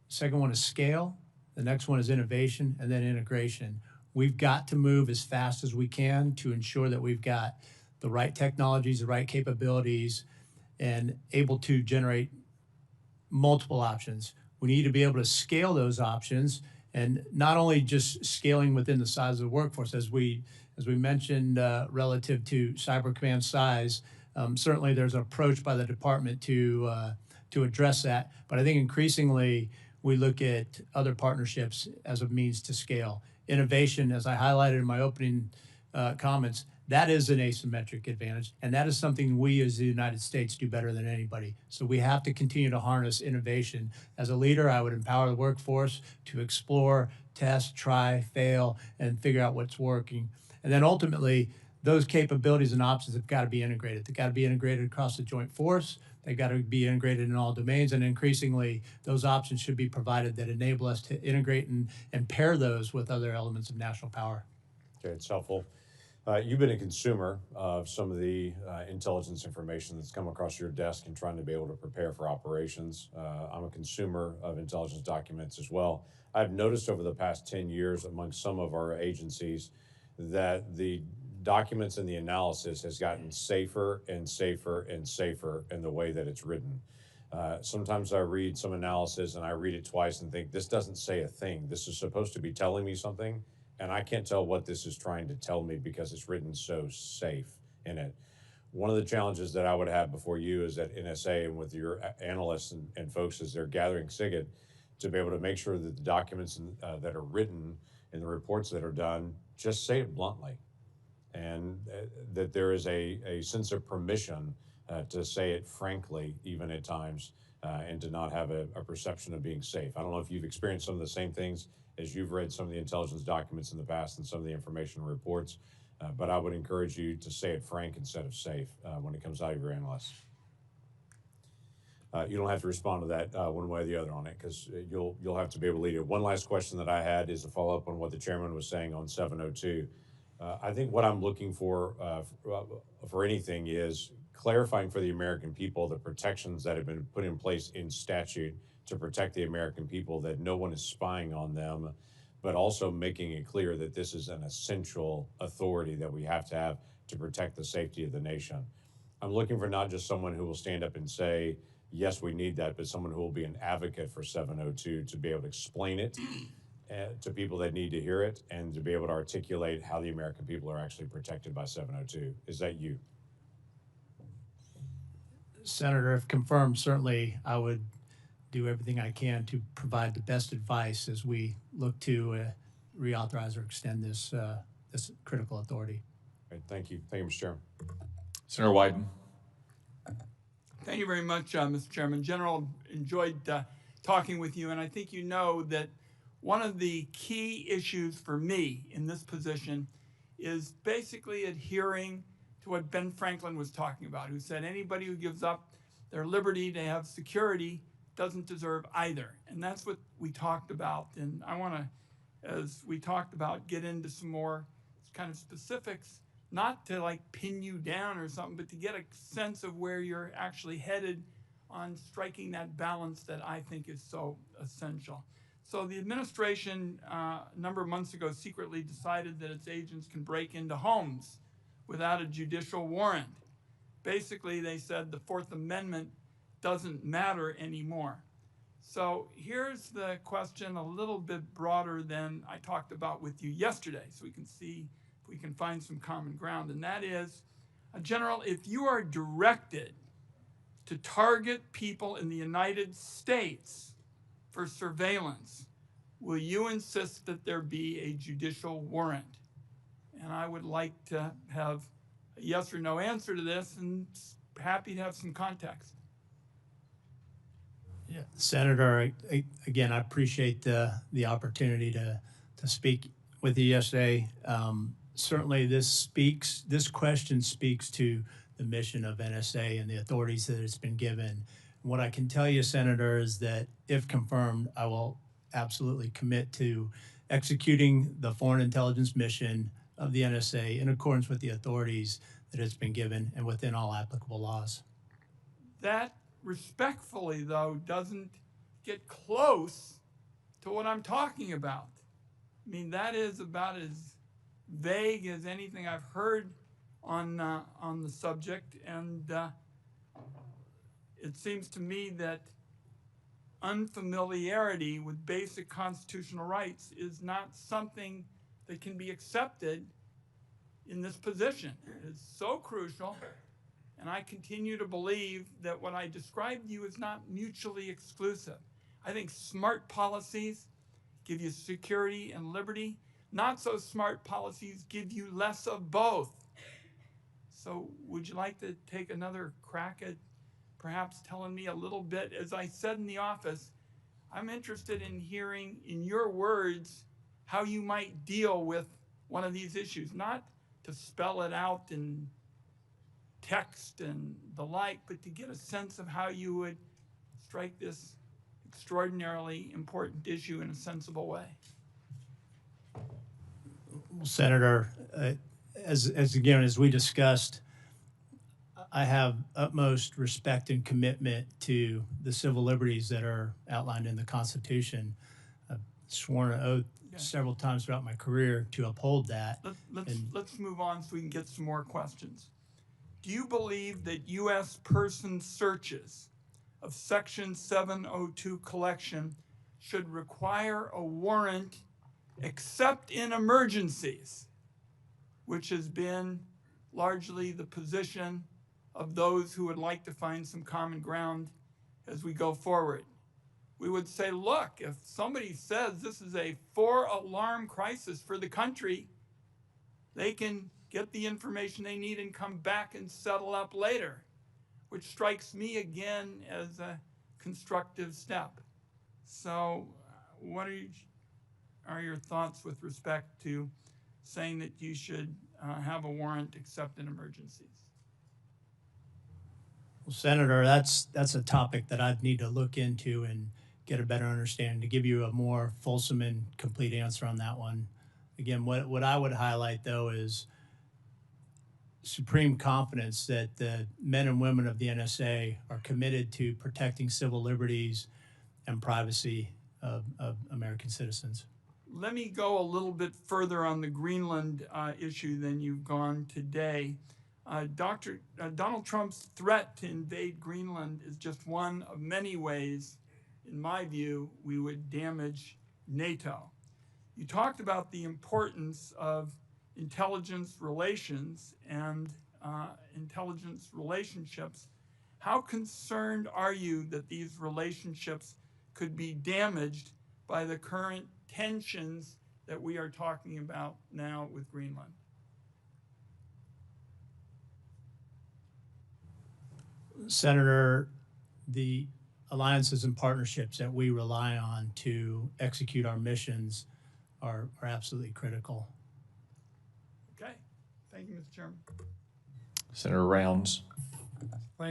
Second one is scale. The next one is innovation, and then integration. We've got to move as fast as we can to ensure that we've got the right technologies, the right capabilities, and able to generate multiple options. We need to be able to scale those options, and not only just scaling within the size of the workforce, as we mentioned relative to Cyber Command size. Certainly, there's an approach by the department to address that. But I think increasingly we look at other partnerships as a means to scale. Innovation, as I highlighted in my opening comments, that is an asymmetric advantage, and that is something we as the United States do better than anybody. So we have to continue to harness innovation. As a leader, I would empower the workforce to explore, test, try, fail, and figure out what's working. And then ultimately, those capabilities and options have got to be integrated. They've got to be integrated across the joint force. They've got to be integrated in all domains, and increasingly, those options should be provided that enable us to integrate and pair those with other elements of national power. Okay, it's helpful. You've been a consumer of some of the intelligence information that's come across your desk and trying to be able to prepare for operations. I'm a consumer of intelligence documents as well. I've noticed over the past 10 years among some of our agencies that the documents and the analysis has gotten safer and safer and safer in the way that it's written. Sometimes I read some analysis and I read it twice and think, this doesn't say a thing. This is supposed to be telling me something, and I can't tell what this is trying to tell me because it's written so safe in it. One of the challenges that I would have before you is at NSA and with your analysts and folks as they're gathering SIGINT to be able to make sure that the documents that are written and the reports that are done just say it bluntly, and that there is a sense of permission to say it frankly, even at times, and to not have a perception of being safe. I don't know if you've experienced some of the same things as you've read some of the intelligence documents in the past and some of the information reports, but I would encourage you to say it frank instead of safe when it comes out of your analysts. You don't have to respond to that one way or the other on it, because you'll have to be able to lead it. One last question that I had is a follow-up on what the chairman was saying on 702. I think what I'm looking for anything is clarifying for the American people the protections that have been put in place in statute to protect the American people, that no one is spying on them, but also making it clear that this is an essential authority that we have to protect the safety of the nation. I'm looking for not just someone who will stand up and say, yes, we need that, but someone who will be an advocate for 702 to be able to explain it to people that need to hear it and to be able to articulate how the American people are actually protected by 702. Is that you? Senator, if confirmed, certainly I would do everything I can to provide the best advice as we look to reauthorize or extend this critical authority. Great, thank you. Thank you, Mr. Chairman. Senator Wyden. Thank you very much, Mr. Chairman. General, enjoyed talking with you, and I think you know that one of the key issues for me in this position is basically adhering to what Ben Franklin was talking about, who said anybody who gives up their liberty to have security doesn't deserve either. And that's what we talked about. And I want to, as we talked about, get into some more kind of specifics, not to like pin you down or something, but to get a sense of where you're actually headed on striking that balance that I think is so essential. So the administration, a number of months ago, secretly decided that its agents can break into homes without a judicial warrant. Basically, they said the Fourth Amendment doesn't matter anymore. So here's the question, a little bit broader than I talked about with you yesterday, so we can see if we can find some common ground. And that is, General, if you are directed to target people in the United States for surveillance, will you insist that there be a judicial warrant? And I would like to have a yes or no answer to this, and happy to have some context. Yeah, Senator, again, I appreciate the opportunity to speak with you yesterday. Certainly, this question speaks to the mission of NSA and the authorities that it's been given. What I can tell you, Senator, is that if confirmed, I will absolutely commit to executing the foreign intelligence mission of the NSA in accordance with the authorities that it's been given and within all applicable laws. That, respectfully, though, doesn't get close to what I'm talking about. I mean, that is about as vague as anything I've heard on the subject, and it seems to me that unfamiliarity with basic constitutional rights is not something that can be accepted in this position. It is so crucial, and I continue to believe that what I described to you is not mutually exclusive. I think smart policies give you security and liberty. Not so smart policies give you less of both. So would you like to take another crack at perhaps telling me a little bit? As I said in the office, I'm interested in hearing in your words how you might deal with one of these issues. Not to spell it out in text and the like, but to get a sense of how you would strike this extraordinarily important issue in a sensible way. Senator, as we discussed, I have utmost respect and commitment to the civil liberties that are outlined in the Constitution. I've sworn an oath several times throughout my career to uphold that. Let's move on so we can get some more questions. Do you believe that U.S. person searches of Section 702 collection should require a warrant except in emergencies, which has been largely the position of those who would like to find some common ground as we go forward? We would say, look, if somebody says this is a 4-alarm crisis for the country, they can get the information they need and come back and settle up later, which strikes me again as a constructive step. So what are your thoughts with respect to saying that you should have a warrant except in emergencies? Well, Senator, that's a topic that I'd need to look into and get a better understanding to give you a more fulsome and complete answer on that one. Again, what I would highlight, though, is supreme confidence that the men and women of the NSA are committed to protecting civil liberties and privacy of American citizens. Let me go a little bit further on the Greenland issue than you've gone today. Donald Trump's threat to invade Greenland is just one of many ways, in my view, we would damage NATO. You talked about the importance of intelligence relations and intelligence relationships. How concerned are you that these relationships could be damaged by the current tensions that we are talking about now with Greenland? Senator, the alliances and partnerships that we rely on to execute our missions are absolutely critical. Okay. Thank you, Mr. Chairman. Senator Rounds.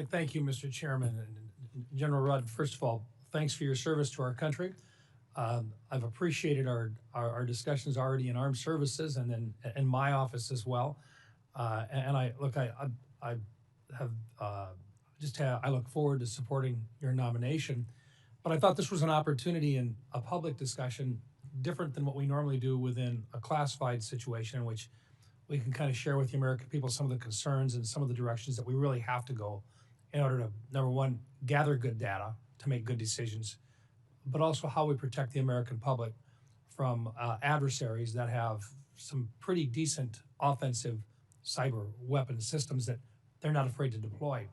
Thank you, Mr. Chairman. And General Rudd, first of all, thanks for your service to our country. I've appreciated our discussions already in armed services and then in my office as well. And I look forward to supporting your nomination. But I thought this was an opportunity in a public discussion different than what we normally do within a classified situation in which we can kind of share with the American people some of the concerns and some of the directions that we really have to go in order to, number one, gather good data to make good decisions, but also how we protect the American public from adversaries that have some pretty decent offensive cyber weapon systems that they're not afraid to deploy.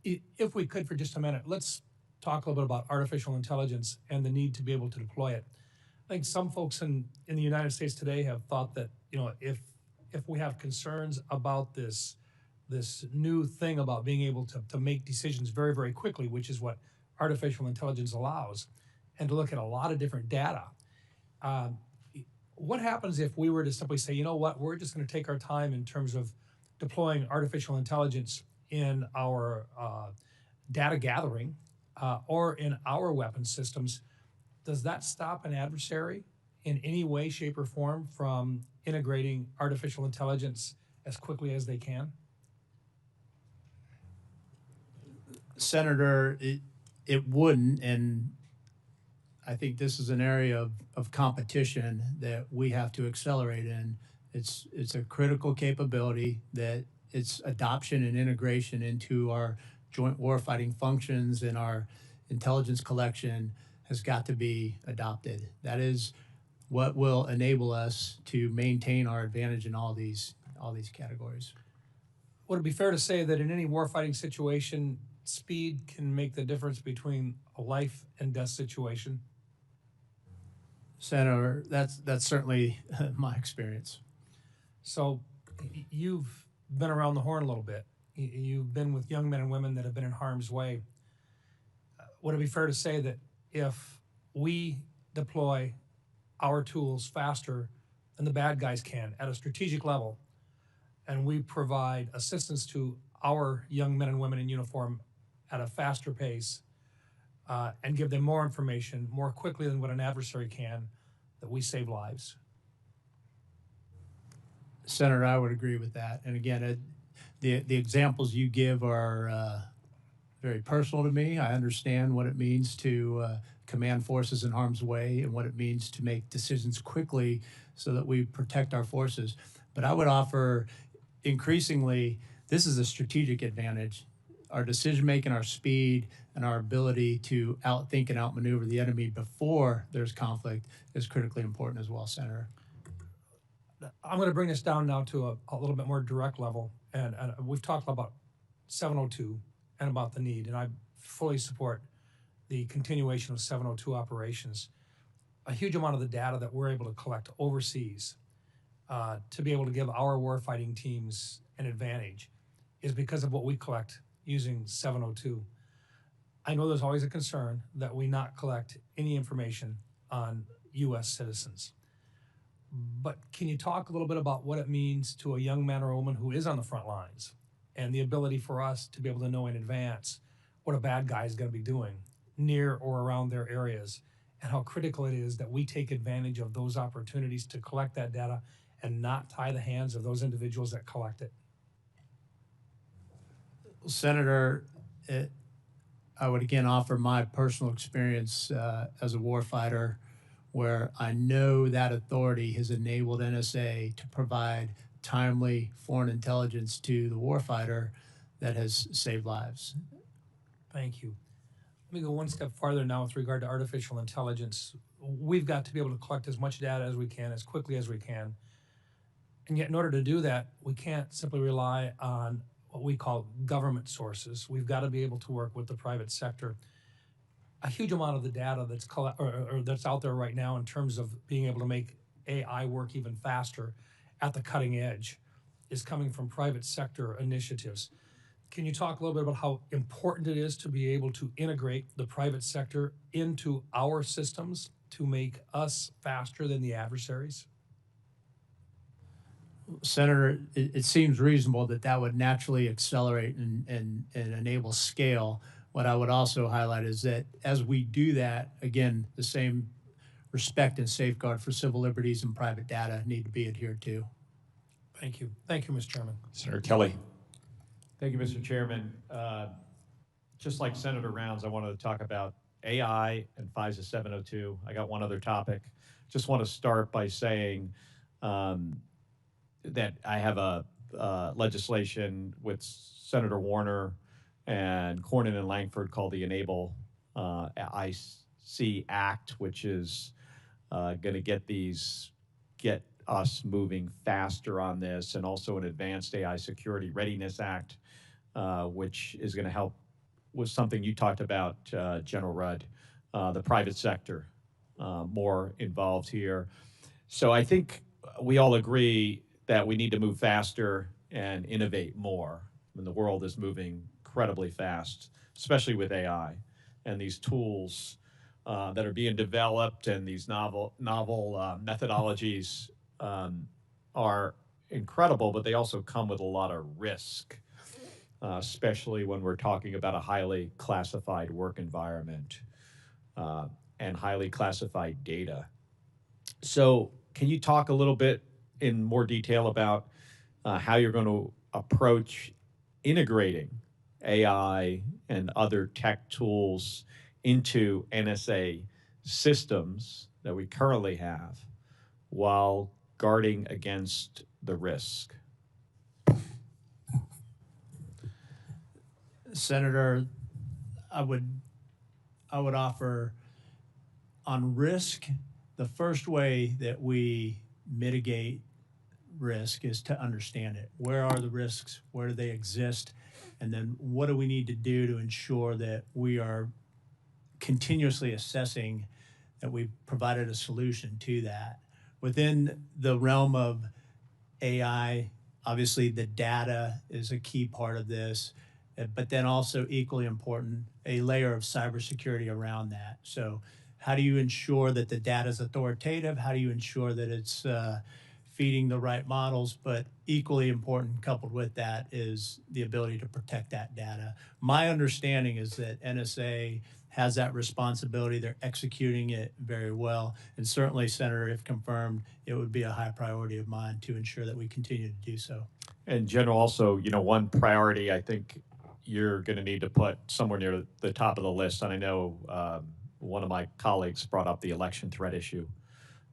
If we could for just a minute, let's talk a little bit about artificial intelligence and the need to be able to deploy it. I think some folks in the United States today have thought that, you know, if we have concerns about this new thing about being able to make decisions very, very quickly, which is what artificial intelligence allows, and to look at a lot of different data. What happens if we were to simply say, you know what, we're just going to take our time in terms of deploying artificial intelligence in our data gathering or in our weapon systems? Does that stop an adversary in any way, shape, or form from integrating artificial intelligence as quickly as they can? Senator, it wouldn't, and I think this is an area of competition that we have to accelerate in. It's a critical capability that its adoption and integration into our joint warfighting functions and our intelligence collection has got to be adopted. That is what will enable us to maintain our advantage in all these categories. Would it be fair to say that in any warfighting situation, speed can make the difference between a life and death situation? Senator, that's certainly my experience. So you've been around the horn a little bit. You've been with young men and women that have been in harm's way. Would it be fair to say that if we deploy our tools faster than the bad guys can at a strategic level, and we provide assistance to our young men and women in uniform at a faster pace and give them more information more quickly than what an adversary can, that we save lives. Senator, I would agree with that. And again, the examples you give are very personal to me. I understand what it means to command forces in harm's way and what it means to make decisions quickly so that we protect our forces. But I would offer, increasingly, this is a strategic advantage. Our decision-making, our speed, and our ability to outthink and outmaneuver the enemy before there's conflict is critically important as well, Senator. I'm going to bring this down now to a little bit more direct level. And we've talked about 702 and about the need, and I fully support the continuation of 702 operations. A huge amount of the data that we're able to collect overseas to be able to give our warfighting teams an advantage is because of what we collect using 702. I know there's always a concern that we not collect any information on U.S. citizens. But can you talk a little bit about what it means to a young man or woman who is on the front lines and the ability for us to be able to know in advance what a bad guy is going to be doing near or around their areas, and how critical it is that we take advantage of those opportunities to collect that data and not tie the hands of those individuals that collect it? Senator, I would again offer my personal experience as a warfighter, where I know that authority has enabled NSA to provide timely foreign intelligence to the warfighter that has saved lives. Thank you. Let me go one step farther now with regard to artificial intelligence. We've got to be able to collect as much data as we can, as quickly as we can. And yet in order to do that, we can't simply rely on what we call government sources. We've got to be able to work with the private sector. A huge amount of the data that's that's out there right now in terms of being able to make AI work even faster at the cutting edge is coming from private sector initiatives. Can you talk a little bit about how important it is to be able to integrate the private sector into our systems to make us faster than the adversaries? Senator, it seems reasonable that that would naturally accelerate and enable scale. What I would also highlight is that as we do that, again, the same respect and safeguard for civil liberties and private data need to be adhered to. Thank you. Thank you, Mr. Chairman. Senator Kelly. Thank you, Mr. Chairman. Just like Senator Rounds, I wanted to talk about AI and FISA 702. I got one other topic. Just want to start by saying that I have a legislation with Senator Warner and Cornyn and Langford called the Enable IC Act, which is going to get us moving faster on this, and also an Advanced AI Security Readiness Act, which is going to help with something you talked about, General Rudd, the private sector more involved here. So I think we all agree that we need to move faster and innovate more. I mean, the world is moving incredibly fast, especially with AI and these tools that are being developed, and these novel methodologies are incredible, but they also come with a lot of risk, especially when we're talking about a highly classified work environment and highly classified data. So can you talk a little bit in more detail about how you're going to approach integrating AI and other tech tools into NSA systems that we currently have while guarding against the risk? Senator, I would offer on risk, the first way that we mitigate risk is to understand it. Where are the risks? Where do they exist? And then what do we need to do to ensure that we are continuously assessing that we've provided a solution to that? Within the realm of AI, obviously the data is a key part of this, but then also equally important, a layer of cybersecurity around that. So how do you ensure that the data is authoritative? How do you ensure that it's feeding the right models, but equally important coupled with that is the ability to protect that data. My understanding is that NSA has that responsibility. They're executing it very well. And certainly, Senator, if confirmed, it would be a high priority of mine to ensure that we continue to do so. And General, also, one priority I think you're going to need to put somewhere near the top of the list, and I know one of my colleagues brought up the election threat issue,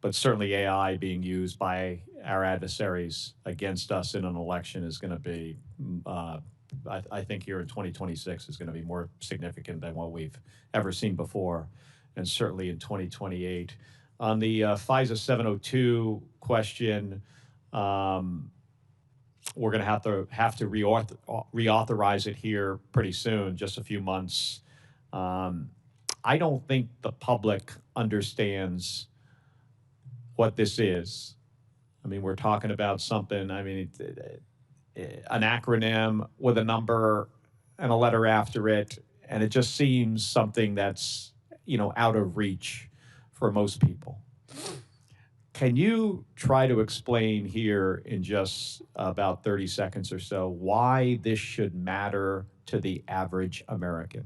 but certainly AI being used by our adversaries against us in an election is going to be, I think here in 2026 is going to be more significant than what we've ever seen before, and certainly in 2028. On the FISA 702 question, we're going to have to reauthorize it here pretty soon, just a few months. I don't think the public understands what this is. I mean, we're talking about something, an acronym with a number and a letter after it, and it just seems something that's, out of reach for most people. Can you try to explain here in just about 30 seconds or so why this should matter to the average American?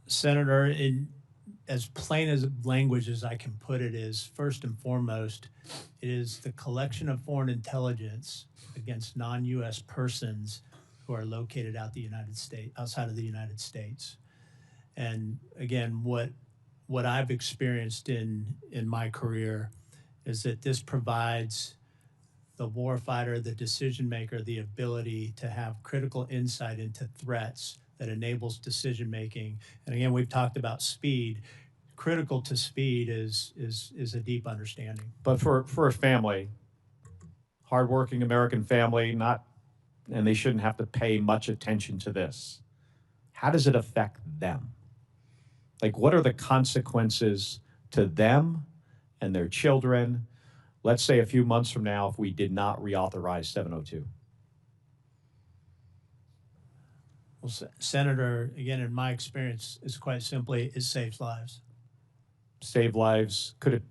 Senator, in as plain as language as I can put it, is first and foremost, it is the collection of foreign intelligence against non-U.S. persons who are located outside of the United States. And again, what I've experienced in my career is that this provides the warfighter, the decision maker, the ability to have critical insight into threats that enables decision making. And again, we've talked about speed. Critical to speed is a deep understanding. But for a family, hardworking American family, and they shouldn't have to pay much attention to this. How does it affect them? Like, what are the consequences to them and their children? Let's say a few months from now, if we did not reauthorize 702. Well, Senator, again, in my experience, is quite simply, it saves lives. Save lives. Could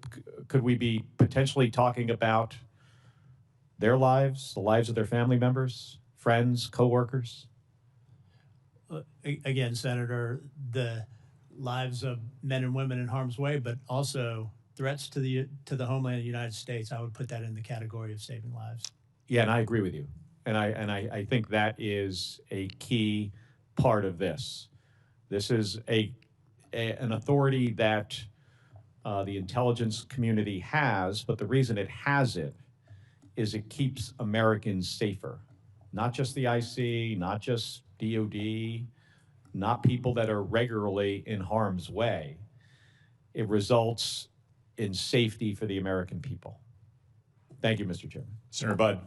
we be potentially talking about their lives, the lives of their family members, friends, coworkers? Again, Senator, the lives of men and women in harm's way, but also threats to the homeland of the United States. I would put that in the category of saving lives. Yeah, and I agree with you. And I think that is a key part of this. This is an authority that the intelligence community has, but the reason it has it is it keeps Americans safer. Not just the IC, not just DOD, not people that are regularly in harm's way. It results in safety for the American people. Thank you, Mr. Chairman. Senator Budd.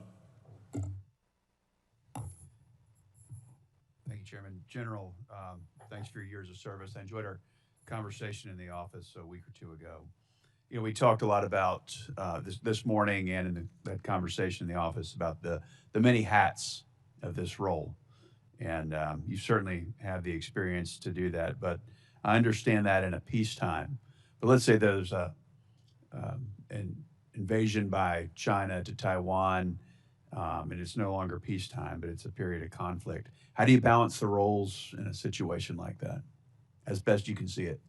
Thank you, Chairman. General, thanks for your years of service. I enjoyed our conversation in the office a week or two ago. We talked a lot about this morning and in that conversation in the office about the many hats of this role. And you certainly have the experience to do that, but I understand that in a peacetime. But let's say there's an invasion by China to Taiwan, and it's no longer peacetime, but it's a period of conflict. How do you balance the roles in a situation like that, as best you can see it?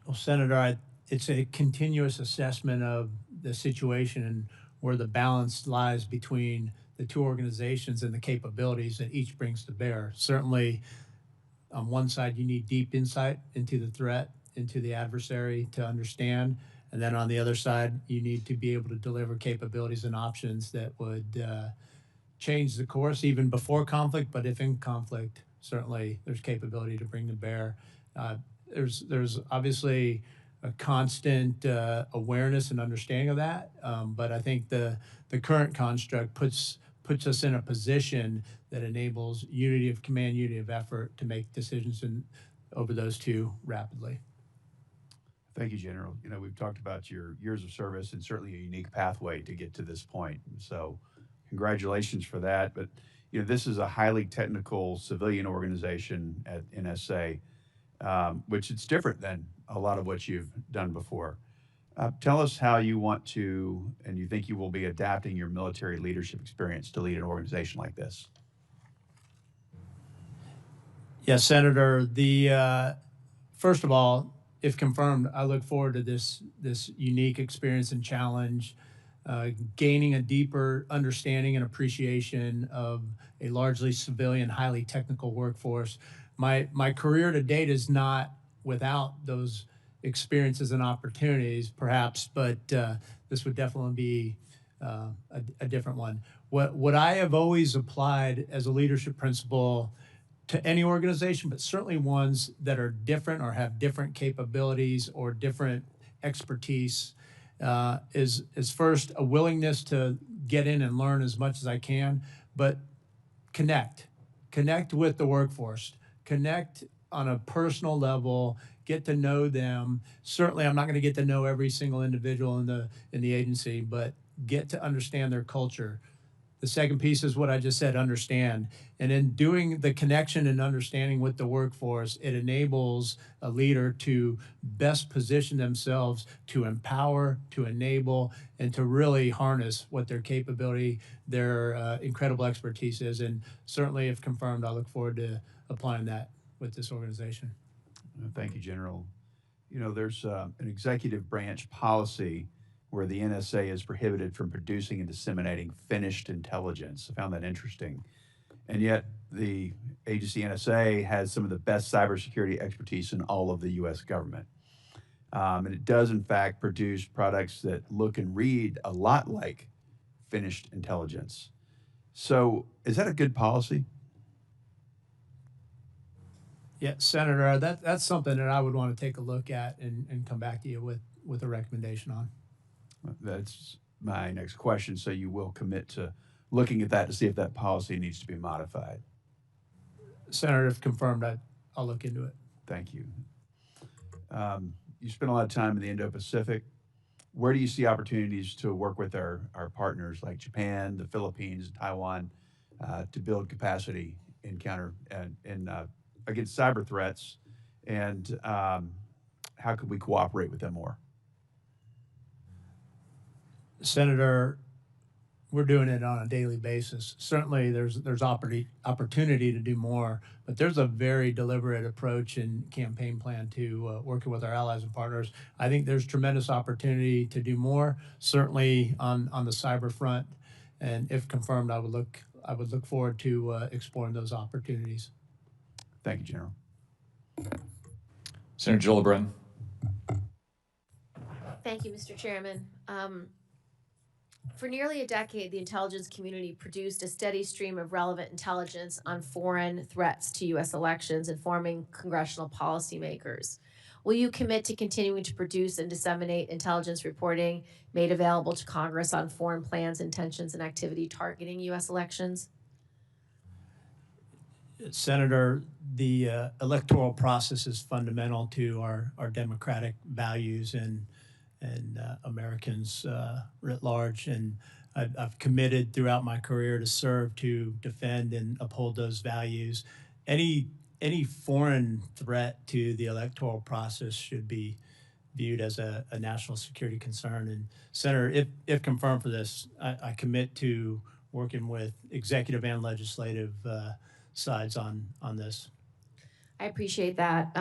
Well, Senator, it's a continuous assessment of the situation and where the balance lies between the two organizations and the capabilities that each brings to bear. Certainly, on one side, you need deep insight into the threat, into the adversary to understand. And then on the other side, you need to be able to deliver capabilities and options that would change the course even before conflict, but if in conflict, certainly there's capability to bring to bear. There's obviously a constant awareness and understanding of that, but I think the current construct puts us in a position that enables unity of command, unity of effort to make decisions over those two rapidly. Thank you, General. We've talked about your years of service and certainly a unique pathway to get to this point. So congratulations for that. But this is a highly technical civilian organization at NSA. which is different than a lot of what you've done before. Tell us how you want to, and you think you will be adapting your military leadership experience to lead an organization like this. Yes, Senator. First of all, if confirmed, I look forward to this unique experience and challenge, gaining a deeper understanding and appreciation of a largely civilian, highly technical workforce. My career to date is not without those experiences and opportunities, perhaps, but this would definitely be a different one. What I have always applied as a leadership principle to any organization, but certainly ones that are different or have different capabilities or different expertise, is first a willingness to get in and learn as much as I can, but connect with the workforce, connect on a personal level, get to know them. Certainly, I'm not going to get to know every single individual in the agency, but get to understand their culture. The second piece is what I just said, understand. And in doing the connection and understanding with the workforce, it enables a leader to best position themselves to empower, to enable, and to really harness what their capability, their incredible expertise is. And certainly, if confirmed, I look forward to applying that with this organization. Thank you, General. You know, there's an executive branch policy where the NSA is prohibited from producing and disseminating finished intelligence. I found that interesting. And yet the agency NSA has some of the best cybersecurity expertise in all of the US government. And it does in fact produce products that look and read a lot like finished intelligence. So is that a good policy? Yeah, Senator, that's something that I would want to take a look at and come back to you with a recommendation on. That's my next question. So you will commit to looking at that to see if that policy needs to be modified? Senator, if confirmed, I'll look into it. Thank you. You spend a lot of time in the Indo-Pacific. Where do you see opportunities to work with our partners like Japan, the Philippines, Taiwan, to build capacity in counter and against cyber threats? And how could we cooperate with them more? Senator, we're doing it on a daily basis. Certainly, there's opportunity to do more, but there's a very deliberate approach and campaign plan to working with our allies and partners. I think there's tremendous opportunity to do more, certainly on the cyber front. And if confirmed, I would look forward to exploring those opportunities. Thank you, General. Senator Gillibrand. Thank you, Mr. Chairman. For nearly a decade, the intelligence community produced a steady stream of relevant intelligence on foreign threats to U.S. elections, informing congressional policymakers. Will you commit to continuing to produce and disseminate intelligence reporting made available to Congress on foreign plans, intentions, and activity targeting U.S. elections? Senator, the electoral process is fundamental to our democratic values and Americans writ large, and I've committed throughout my career to serve to defend and uphold those values. Any foreign threat to the electoral process should be viewed as a national security concern. And Senator, if confirmed for this, I commit to working with executive and legislative sides on this. I appreciate that.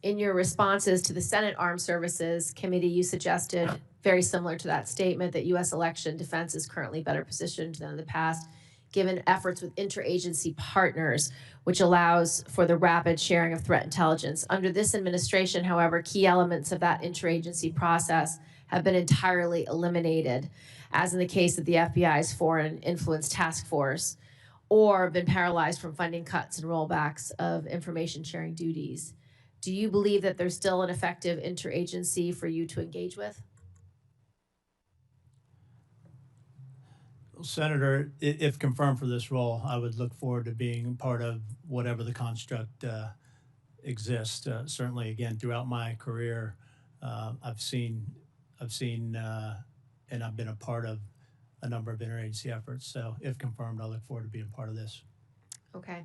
In your responses to the Senate Armed Services Committee, you suggested, very similar to that statement, that U.S. election defense is currently better positioned than in the past, given efforts with interagency partners, which allows for the rapid sharing of threat intelligence. Under this administration, however, key elements of that interagency process have been entirely eliminated, as in the case of the FBI's Foreign Influence Task Force, or been paralyzed from funding cuts and rollbacks of information sharing duties. Do you believe that there's still an effective interagency for you to engage with? Senator, if confirmed for this role, I would look forward to being part of whatever the construct exists. Certainly, again, throughout my career, I've seen, and I've been a part of a number of interagency efforts. So, if confirmed, I'll look forward to being part of this. Okay.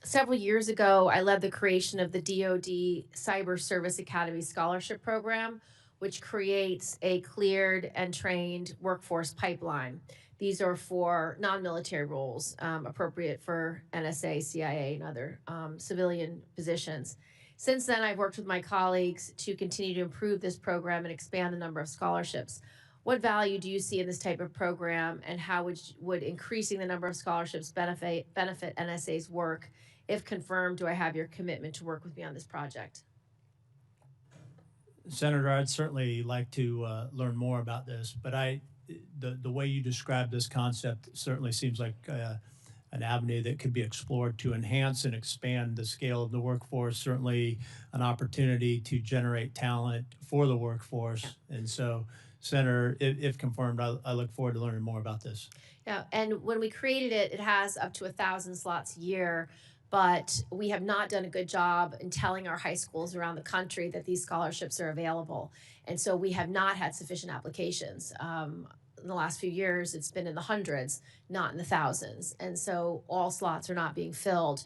Several years ago, I led the creation of the DoD Cyber Service Academy Scholarship Program, which creates a cleared and trained workforce pipeline. These are for non-military roles, appropriate for NSA, CIA, and other civilian positions. Since then, I've worked with my colleagues to continue to improve this program and expand the number of scholarships. What value do you see in this type of program, and how would increasing the number of scholarships benefit NSA's work? If confirmed, do I have your commitment to work with me on this project? Senator, I'd certainly like to learn more about this, but the way you describe this concept certainly seems like an avenue that could be explored to enhance and expand the scale of the workforce, certainly an opportunity to generate talent for the workforce. And so, Senator, if confirmed, I look forward to learning more about this. Yeah, and when we created it, it has up to 1,000 slots a year, but we have not done a good job in telling our high schools around the country that these scholarships are available. And so we have not had sufficient applications. In the last few years, it's been in the hundreds, not in the thousands. And so all slots are not being filled.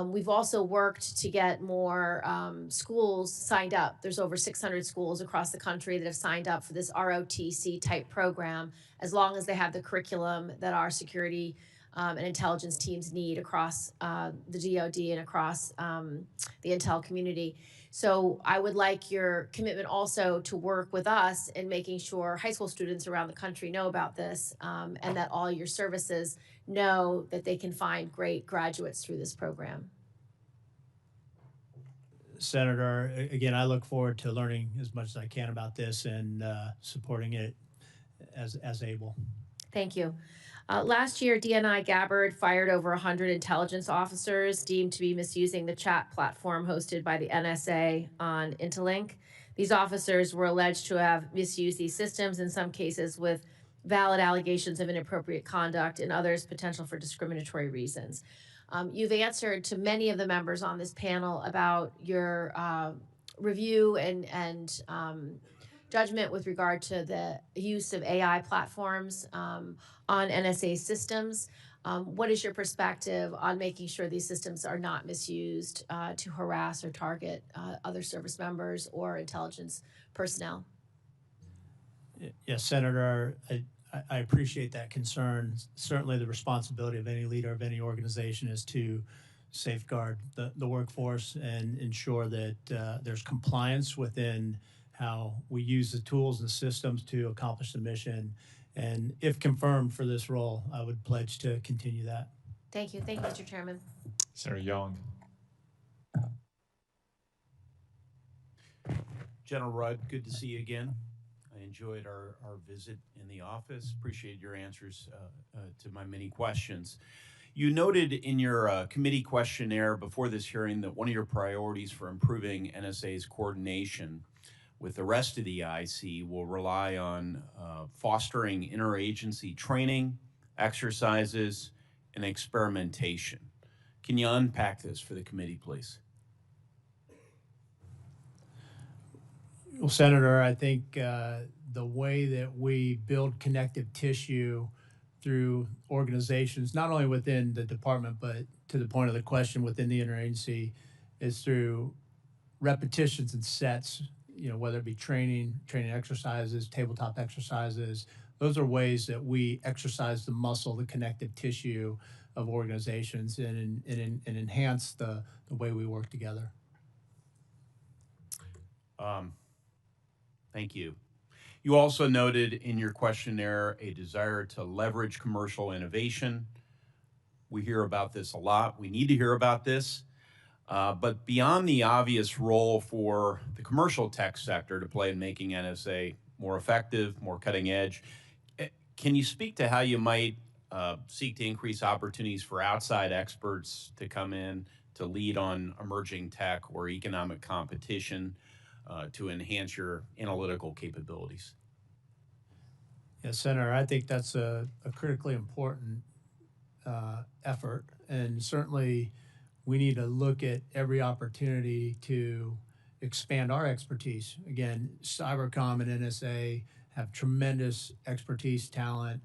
We've also worked to get more schools signed up. There's over 600 schools across the country that have signed up for this ROTC type program, as long as they have the curriculum that our security and intelligence teams need across the DoD and across the intel community. So I would like your commitment also to work with us in making sure high school students around the country know about this, and that all your services know that they can find great graduates through this program. Senator, again, I look forward to learning as much as I can about this and supporting it as able. Thank you. Last year, DNI Gabbard fired over 100 intelligence officers deemed to be misusing the chat platform hosted by the NSA on Interlink. These officers were alleged to have misused these systems, in some cases with valid allegations of inappropriate conduct, and others potential for discriminatory reasons. You've answered to many of the members on this panel about your review and judgment with regard to the use of AI platforms on NSA systems. What is your perspective on making sure these systems are not misused to harass or target other service members or intelligence personnel? Yes, Senator, I appreciate that concern. Certainly the responsibility of any leader of any organization is to safeguard the workforce and ensure that there's compliance within how we use the tools and systems to accomplish the mission. And if confirmed for this role, I would pledge to continue that. Thank you. Thank you, Mr. Chairman. Senator Young. General Rudd, good to see you again. I enjoyed our visit in the office. Appreciate your answers to my many questions. You noted in your committee questionnaire before this hearing that one of your priorities for improving NSA's coordination with the rest of the IC will rely on fostering interagency training, exercises, and experimentation. Can you unpack this for the committee, please? Well, Senator, I think the way that we build connective tissue through organizations, not only within the department, but to the point of the question within the interagency, is through repetitions and sets, whether it be training exercises, tabletop exercises. Those are ways that we exercise the muscle, the connective tissue of organizations and enhance the way we work together. Thank you. You also noted in your questionnaire a desire to leverage commercial innovation. We hear about this a lot. We need to hear about this. But beyond the obvious role for the commercial tech sector to play in making NSA more effective, more cutting edge, can you speak to how you might seek to increase opportunities for outside experts to come in to lead on emerging tech or economic competition to enhance your analytical capabilities? Yes, Senator, I think that's a critically important effort, and certainly we need to look at every opportunity to expand our expertise. Again, Cybercom and NSA have tremendous expertise, talent.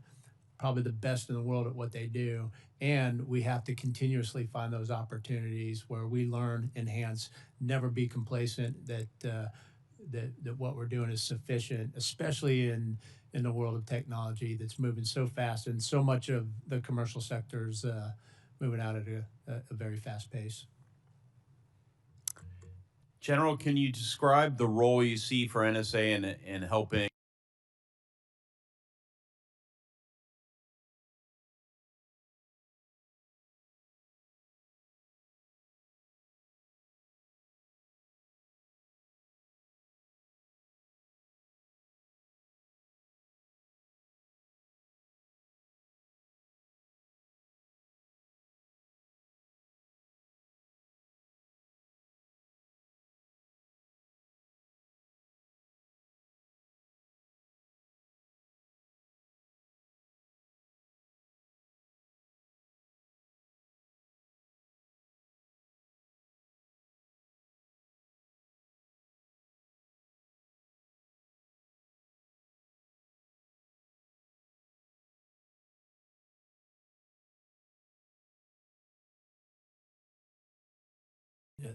probably the best in the world at what they do. And we have to continuously find those opportunities where we learn, enhance, never be complacent that that what we're doing is sufficient, especially in the world of technology that's moving so fast, and so much of the commercial sector's moving out at a very fast pace. General, can you describe the role you see for NSA in helping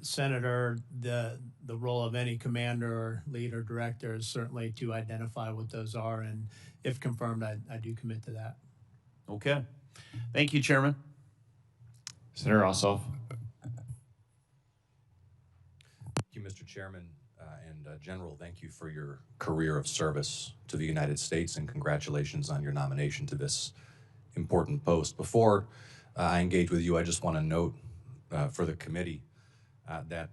Senator, the role of any commander or leader director is certainly to identify what those are, and if confirmed, I do commit to that. Okay. Thank you, Chairman. Senator Ossoff. Thank you, Mr. Chairman, and General, thank you for your career of service to the United States, and congratulations on your nomination to this important post. Before I engage with you, I just want to note for the committee that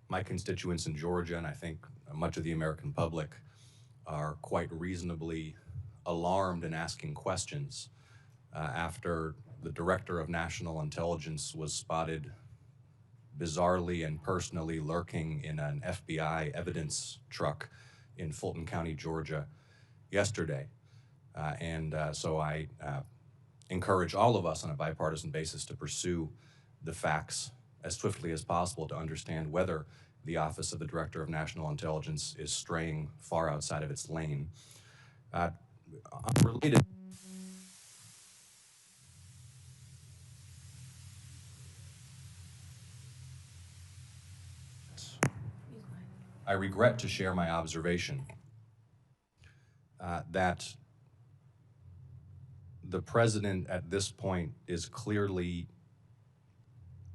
my constituents in Georgia, and I think much of the American public, are quite reasonably alarmed and asking questions after the Director of National Intelligence was spotted bizarrely and personally lurking in an FBI evidence truck in Fulton County, Georgia yesterday. So I encourage all of us on a bipartisan basis to pursue the facts as swiftly as possible to understand whether the Office of the Director of National Intelligence is straying far outside of its lane. Related. I regret to share my observation that the president at this point is clearly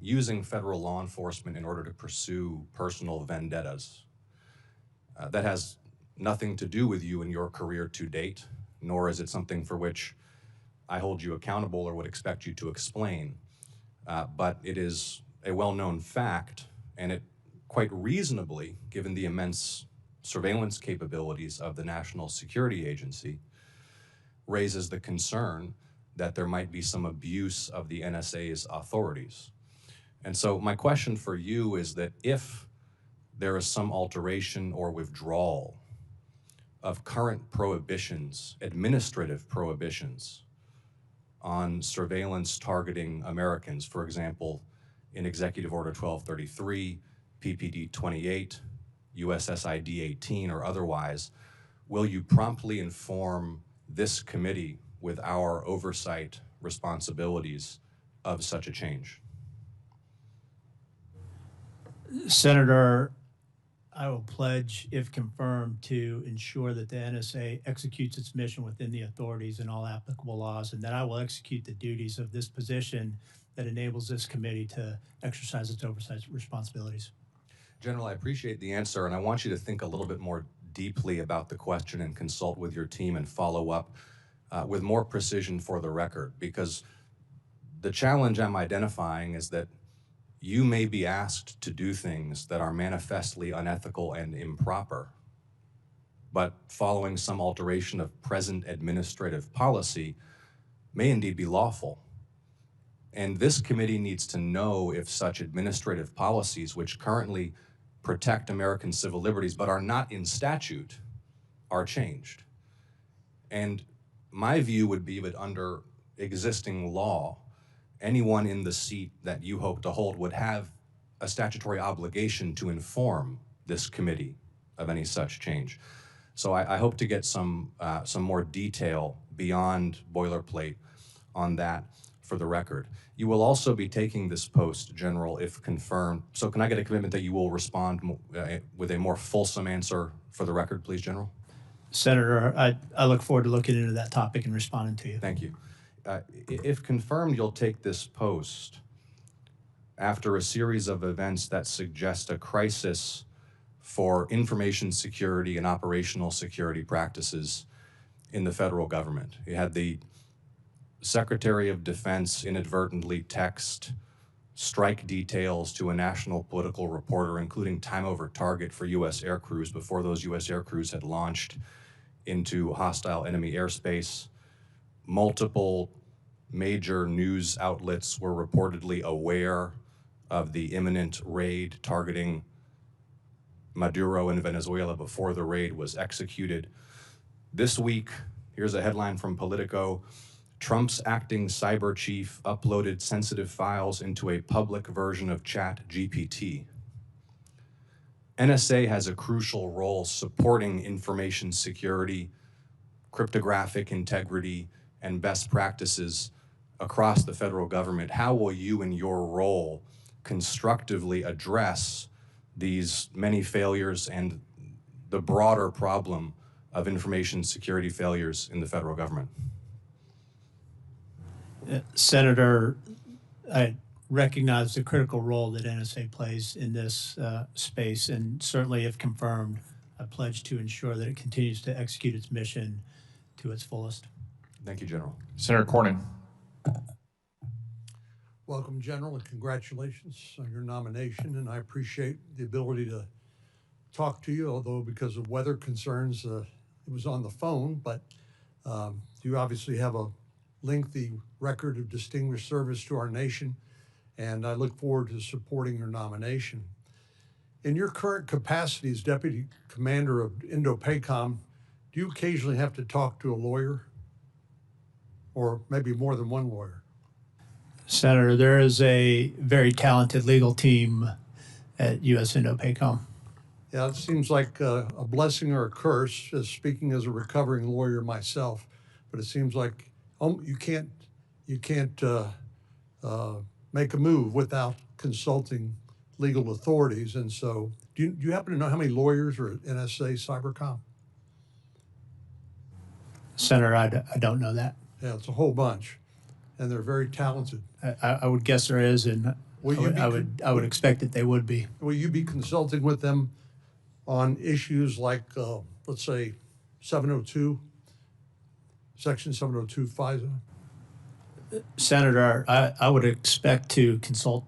using federal law enforcement in order to pursue personal vendettas. That has nothing to do with you and your career to date, nor is it something for which I hold you accountable or would expect you to explain. But it is a well-known fact, and it quite reasonably, given the immense surveillance capabilities of the National Security Agency, raises the concern that there might be some abuse of the NSA's authorities. And so my question for you is that if there is some alteration or withdrawal of current prohibitions, administrative prohibitions, on surveillance targeting Americans, for example, in Executive Order 1233, PPD 28, USSID 18, or otherwise, will you promptly inform this committee with our oversight responsibilities of such a change? Senator, I will pledge, if confirmed, to ensure that the NSA executes its mission within the authorities and all applicable laws, and that I will execute the duties of this position that enables this committee to exercise its oversight responsibilities. General, I appreciate the answer, and I want you to think a little bit more deeply about the question and consult with your team and follow up with more precision for the record, because the challenge I'm identifying is that you may be asked to do things that are manifestly unethical and improper, but following some alteration of present administrative policy may indeed be lawful. And this committee needs to know if such administrative policies, which currently protect American civil liberties but are not in statute, are changed. And my view would be that under existing law, anyone in the seat that you hope to hold would have a statutory obligation to inform this committee of any such change. So I hope to get some more detail beyond boilerplate on that for the record. You will also be taking this post, General, if confirmed. So can I get a commitment that you will respond with a more fulsome answer for the record, please, General? Senator, I look forward to looking into that topic and responding to you. Thank you. If confirmed, you'll take this post after a series of events that suggest a crisis for information security and operational security practices in the federal government. You had the Secretary of Defense inadvertently text strike details to a national political reporter, including time over target for U.S. air crews before those U.S. air crews had launched into hostile enemy airspace. Multiple major news outlets were reportedly aware of the imminent raid targeting Maduro in Venezuela before the raid was executed. This week, here's a headline from Politico: Trump's acting cyber chief uploaded sensitive files into a public version of ChatGPT. NSA has a crucial role supporting information security, cryptographic integrity, and best practices across the federal government. How will you, in your role, constructively address these many failures and the broader problem of information security failures in the federal government? Senator, I recognize the critical role that NSA plays in this space, and certainly, if confirmed, I pledge to ensure that it continues to execute its mission to its fullest. Thank you, General. Senator Cornyn. Welcome, General, and congratulations on your nomination. And I appreciate the ability to talk to you, although because of weather concerns, it was on the phone. But you obviously have a lengthy record of distinguished service to our nation, and I look forward to supporting your nomination. In your current capacity as Deputy Commander of INDOPACOM, do you occasionally have to talk to a lawyer, or maybe more than one lawyer? Senator, there is a very talented legal team at U.S. INDOPACOM. Yeah, it seems like a blessing or a curse, as speaking as a recovering lawyer myself. But it seems like you can't make a move without consulting legal authorities. And so, do you happen to know how many lawyers are at NSA Cybercom? Senator, I don't know that. Yeah, it's a whole bunch, and they're very talented. I would guess there is, and I would expect that they would be. Will you be consulting with them on issues like, let's say, 702, Section 702 FISA? Senator, I would expect to consult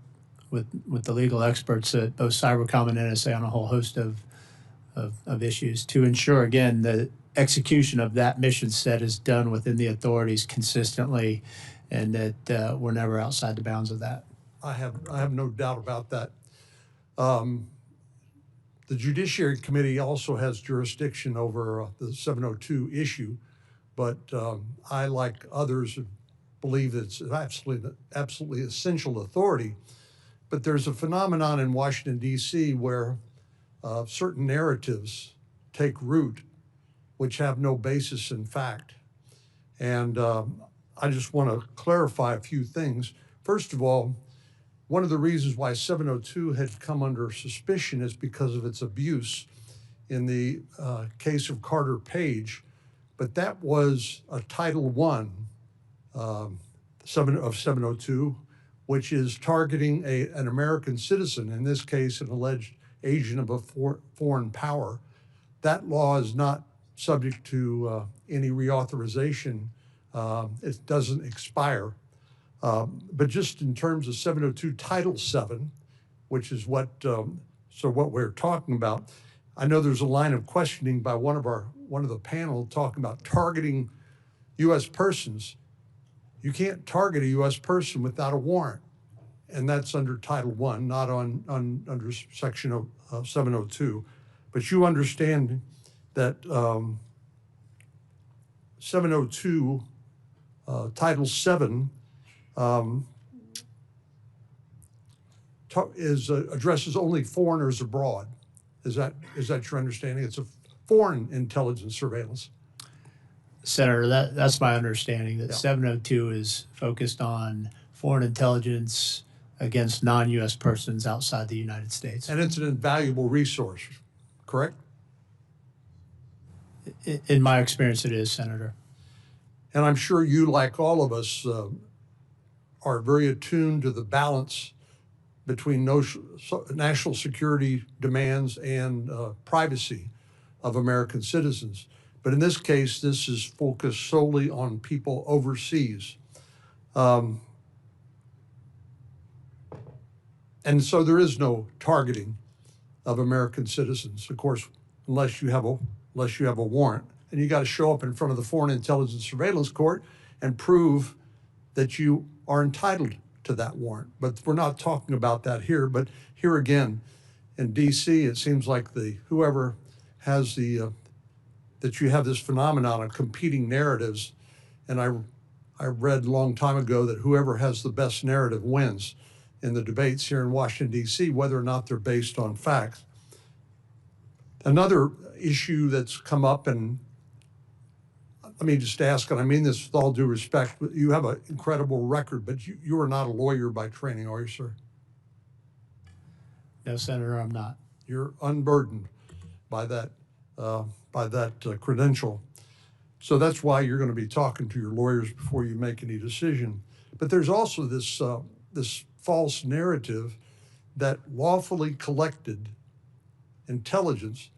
with the legal experts at both Cybercom and NSA on a whole host of issues to ensure, again, the execution of that mission set is done within the authorities consistently, and that we're never outside the bounds of that. I have no doubt about that. The Judiciary Committee also has jurisdiction over the 702 issue, but I, like others, believe it's absolutely essential authority. But there's a phenomenon in Washington, D.C. where certain narratives take root which have no basis in fact. And I just want to clarify a few things. First of all, one of the reasons why 702 had come under suspicion is because of its abuse in the case of Carter Page, but that was a Title I of 702, which is targeting an American citizen, in this case, an alleged agent of a foreign power. That law is not subject to any reauthorization. It doesn't expire. But just in terms of 702 Title VII, which is what we're talking about, I know there's a line of questioning by one of the panel talking about targeting U.S. persons. You can't target a U.S. person without a warrant, and that's under Title I, not under Section 702. But you understand that 702 Title VII addresses only foreigners abroad. Is that your understanding? It's a foreign intelligence surveillance. Senator, that's my understanding, that 702 is focused on foreign intelligence against non-U.S. persons outside the United States. And it's an invaluable resource, correct? In my experience, it is, Senator. And I'm sure you, like all of us, are very attuned to the balance between national security demands and privacy of American citizens. But in this case, this is focused solely on people overseas. And so there is no targeting of American citizens, of course, unless you have a warrant. And you got to show up in front of the Foreign Intelligence Surveillance Court and prove that you are entitled to that warrant. But we're not talking about that here. But here again, in D.C., it seems like whoever has that you have this phenomenon of competing narratives. And I read a long time ago that whoever has the best narrative wins in the debates here in Washington, D.C., whether or not they're based on facts. Another issue that's come up, and let me just ask, and I mean this with all due respect, but you have an incredible record, but you are not a lawyer by training, are you, sir? No, Senator, I'm not. You're unburdened by that credential. So that's why you're going to be talking to your lawyers before you make any decision. But there's also this false narrative that lawfully collected intelligence,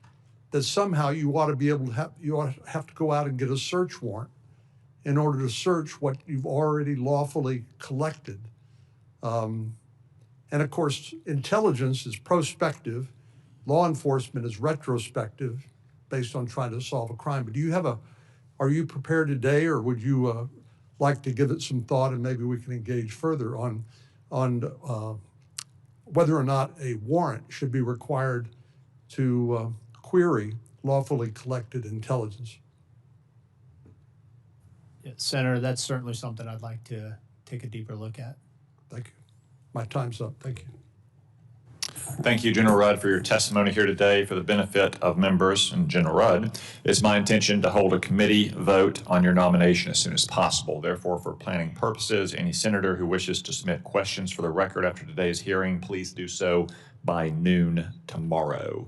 that somehow you ought to be able to have to go out and get a search warrant in order to search what you've already lawfully collected. And of course, intelligence is prospective, law enforcement is retrospective, based on trying to solve a crime. But are you prepared today, or would you like to give it some thought, and maybe we can engage further on whether or not a warrant should be required to query lawfully collected intelligence? Yeah, Senator, that's certainly something I'd like to take a deeper look at. Thank you. My time's up. Thank you. Thank you, General Rudd, for your testimony here today. For the benefit of members and General Rudd, it's my intention to hold a committee vote on your nomination as soon as possible. Therefore, for planning purposes, any senator who wishes to submit questions for the record after today's hearing, please do so by noon tomorrow.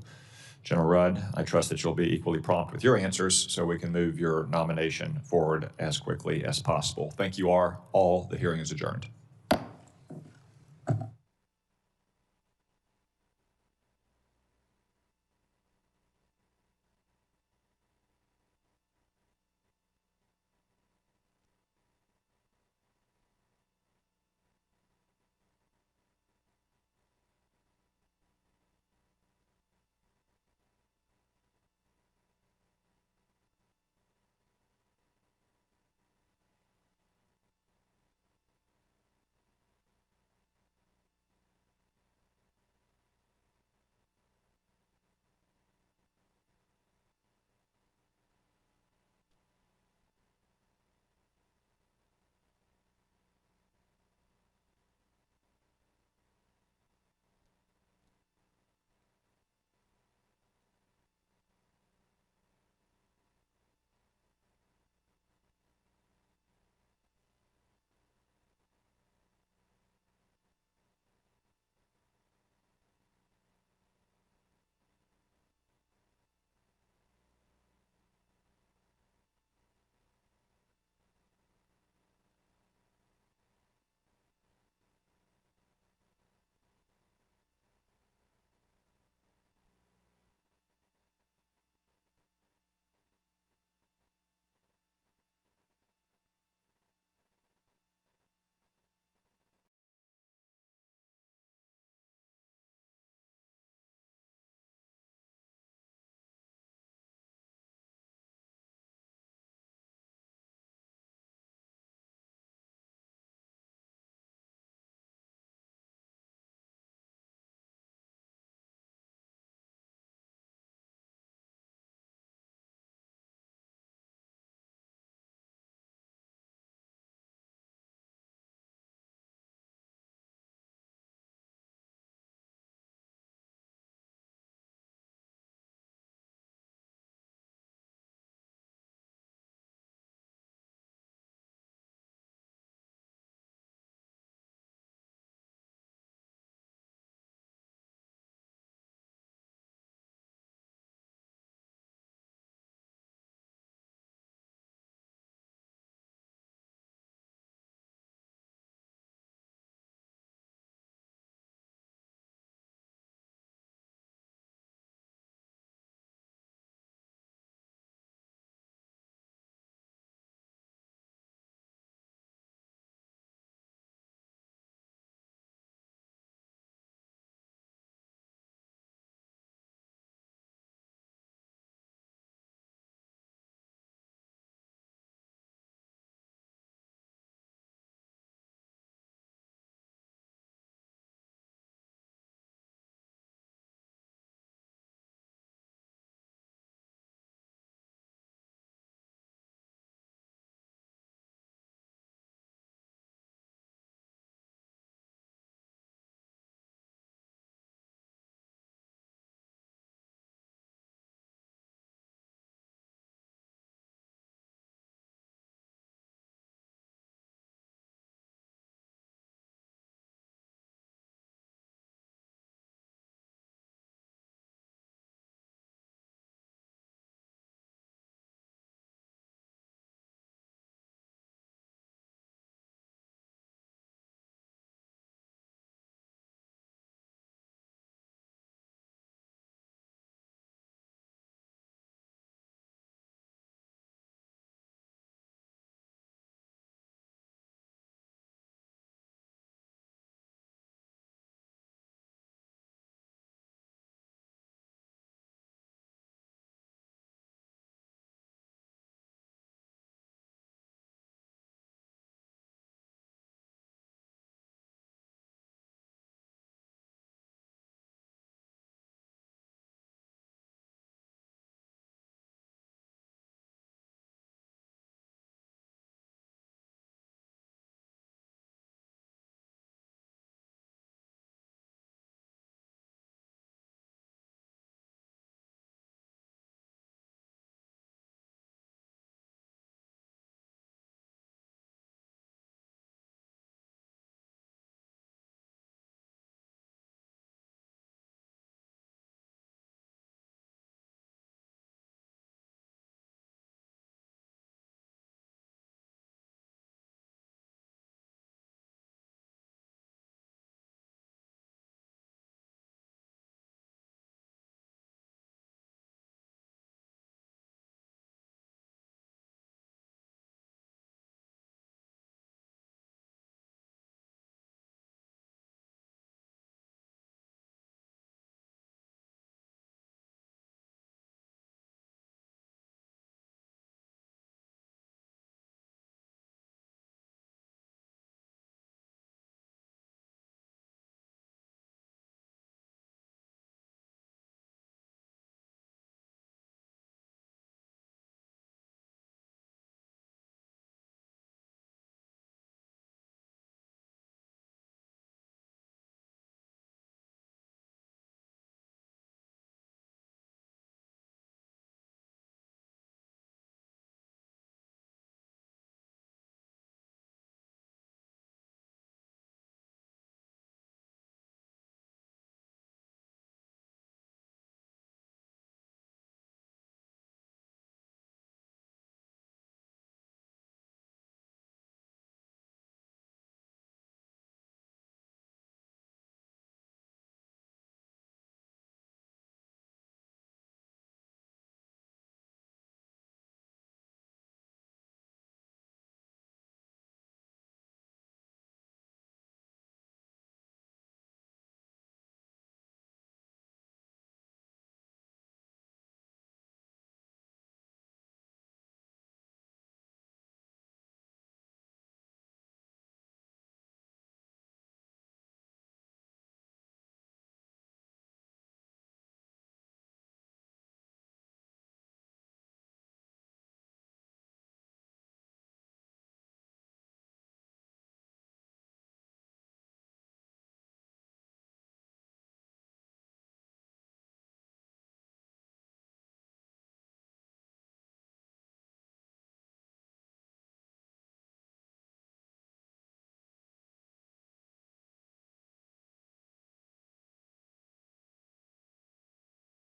General Rudd, I trust that you'll be equally prompt with your answers so we can move your nomination forward as quickly as possible. Thank you all. The hearing is adjourned.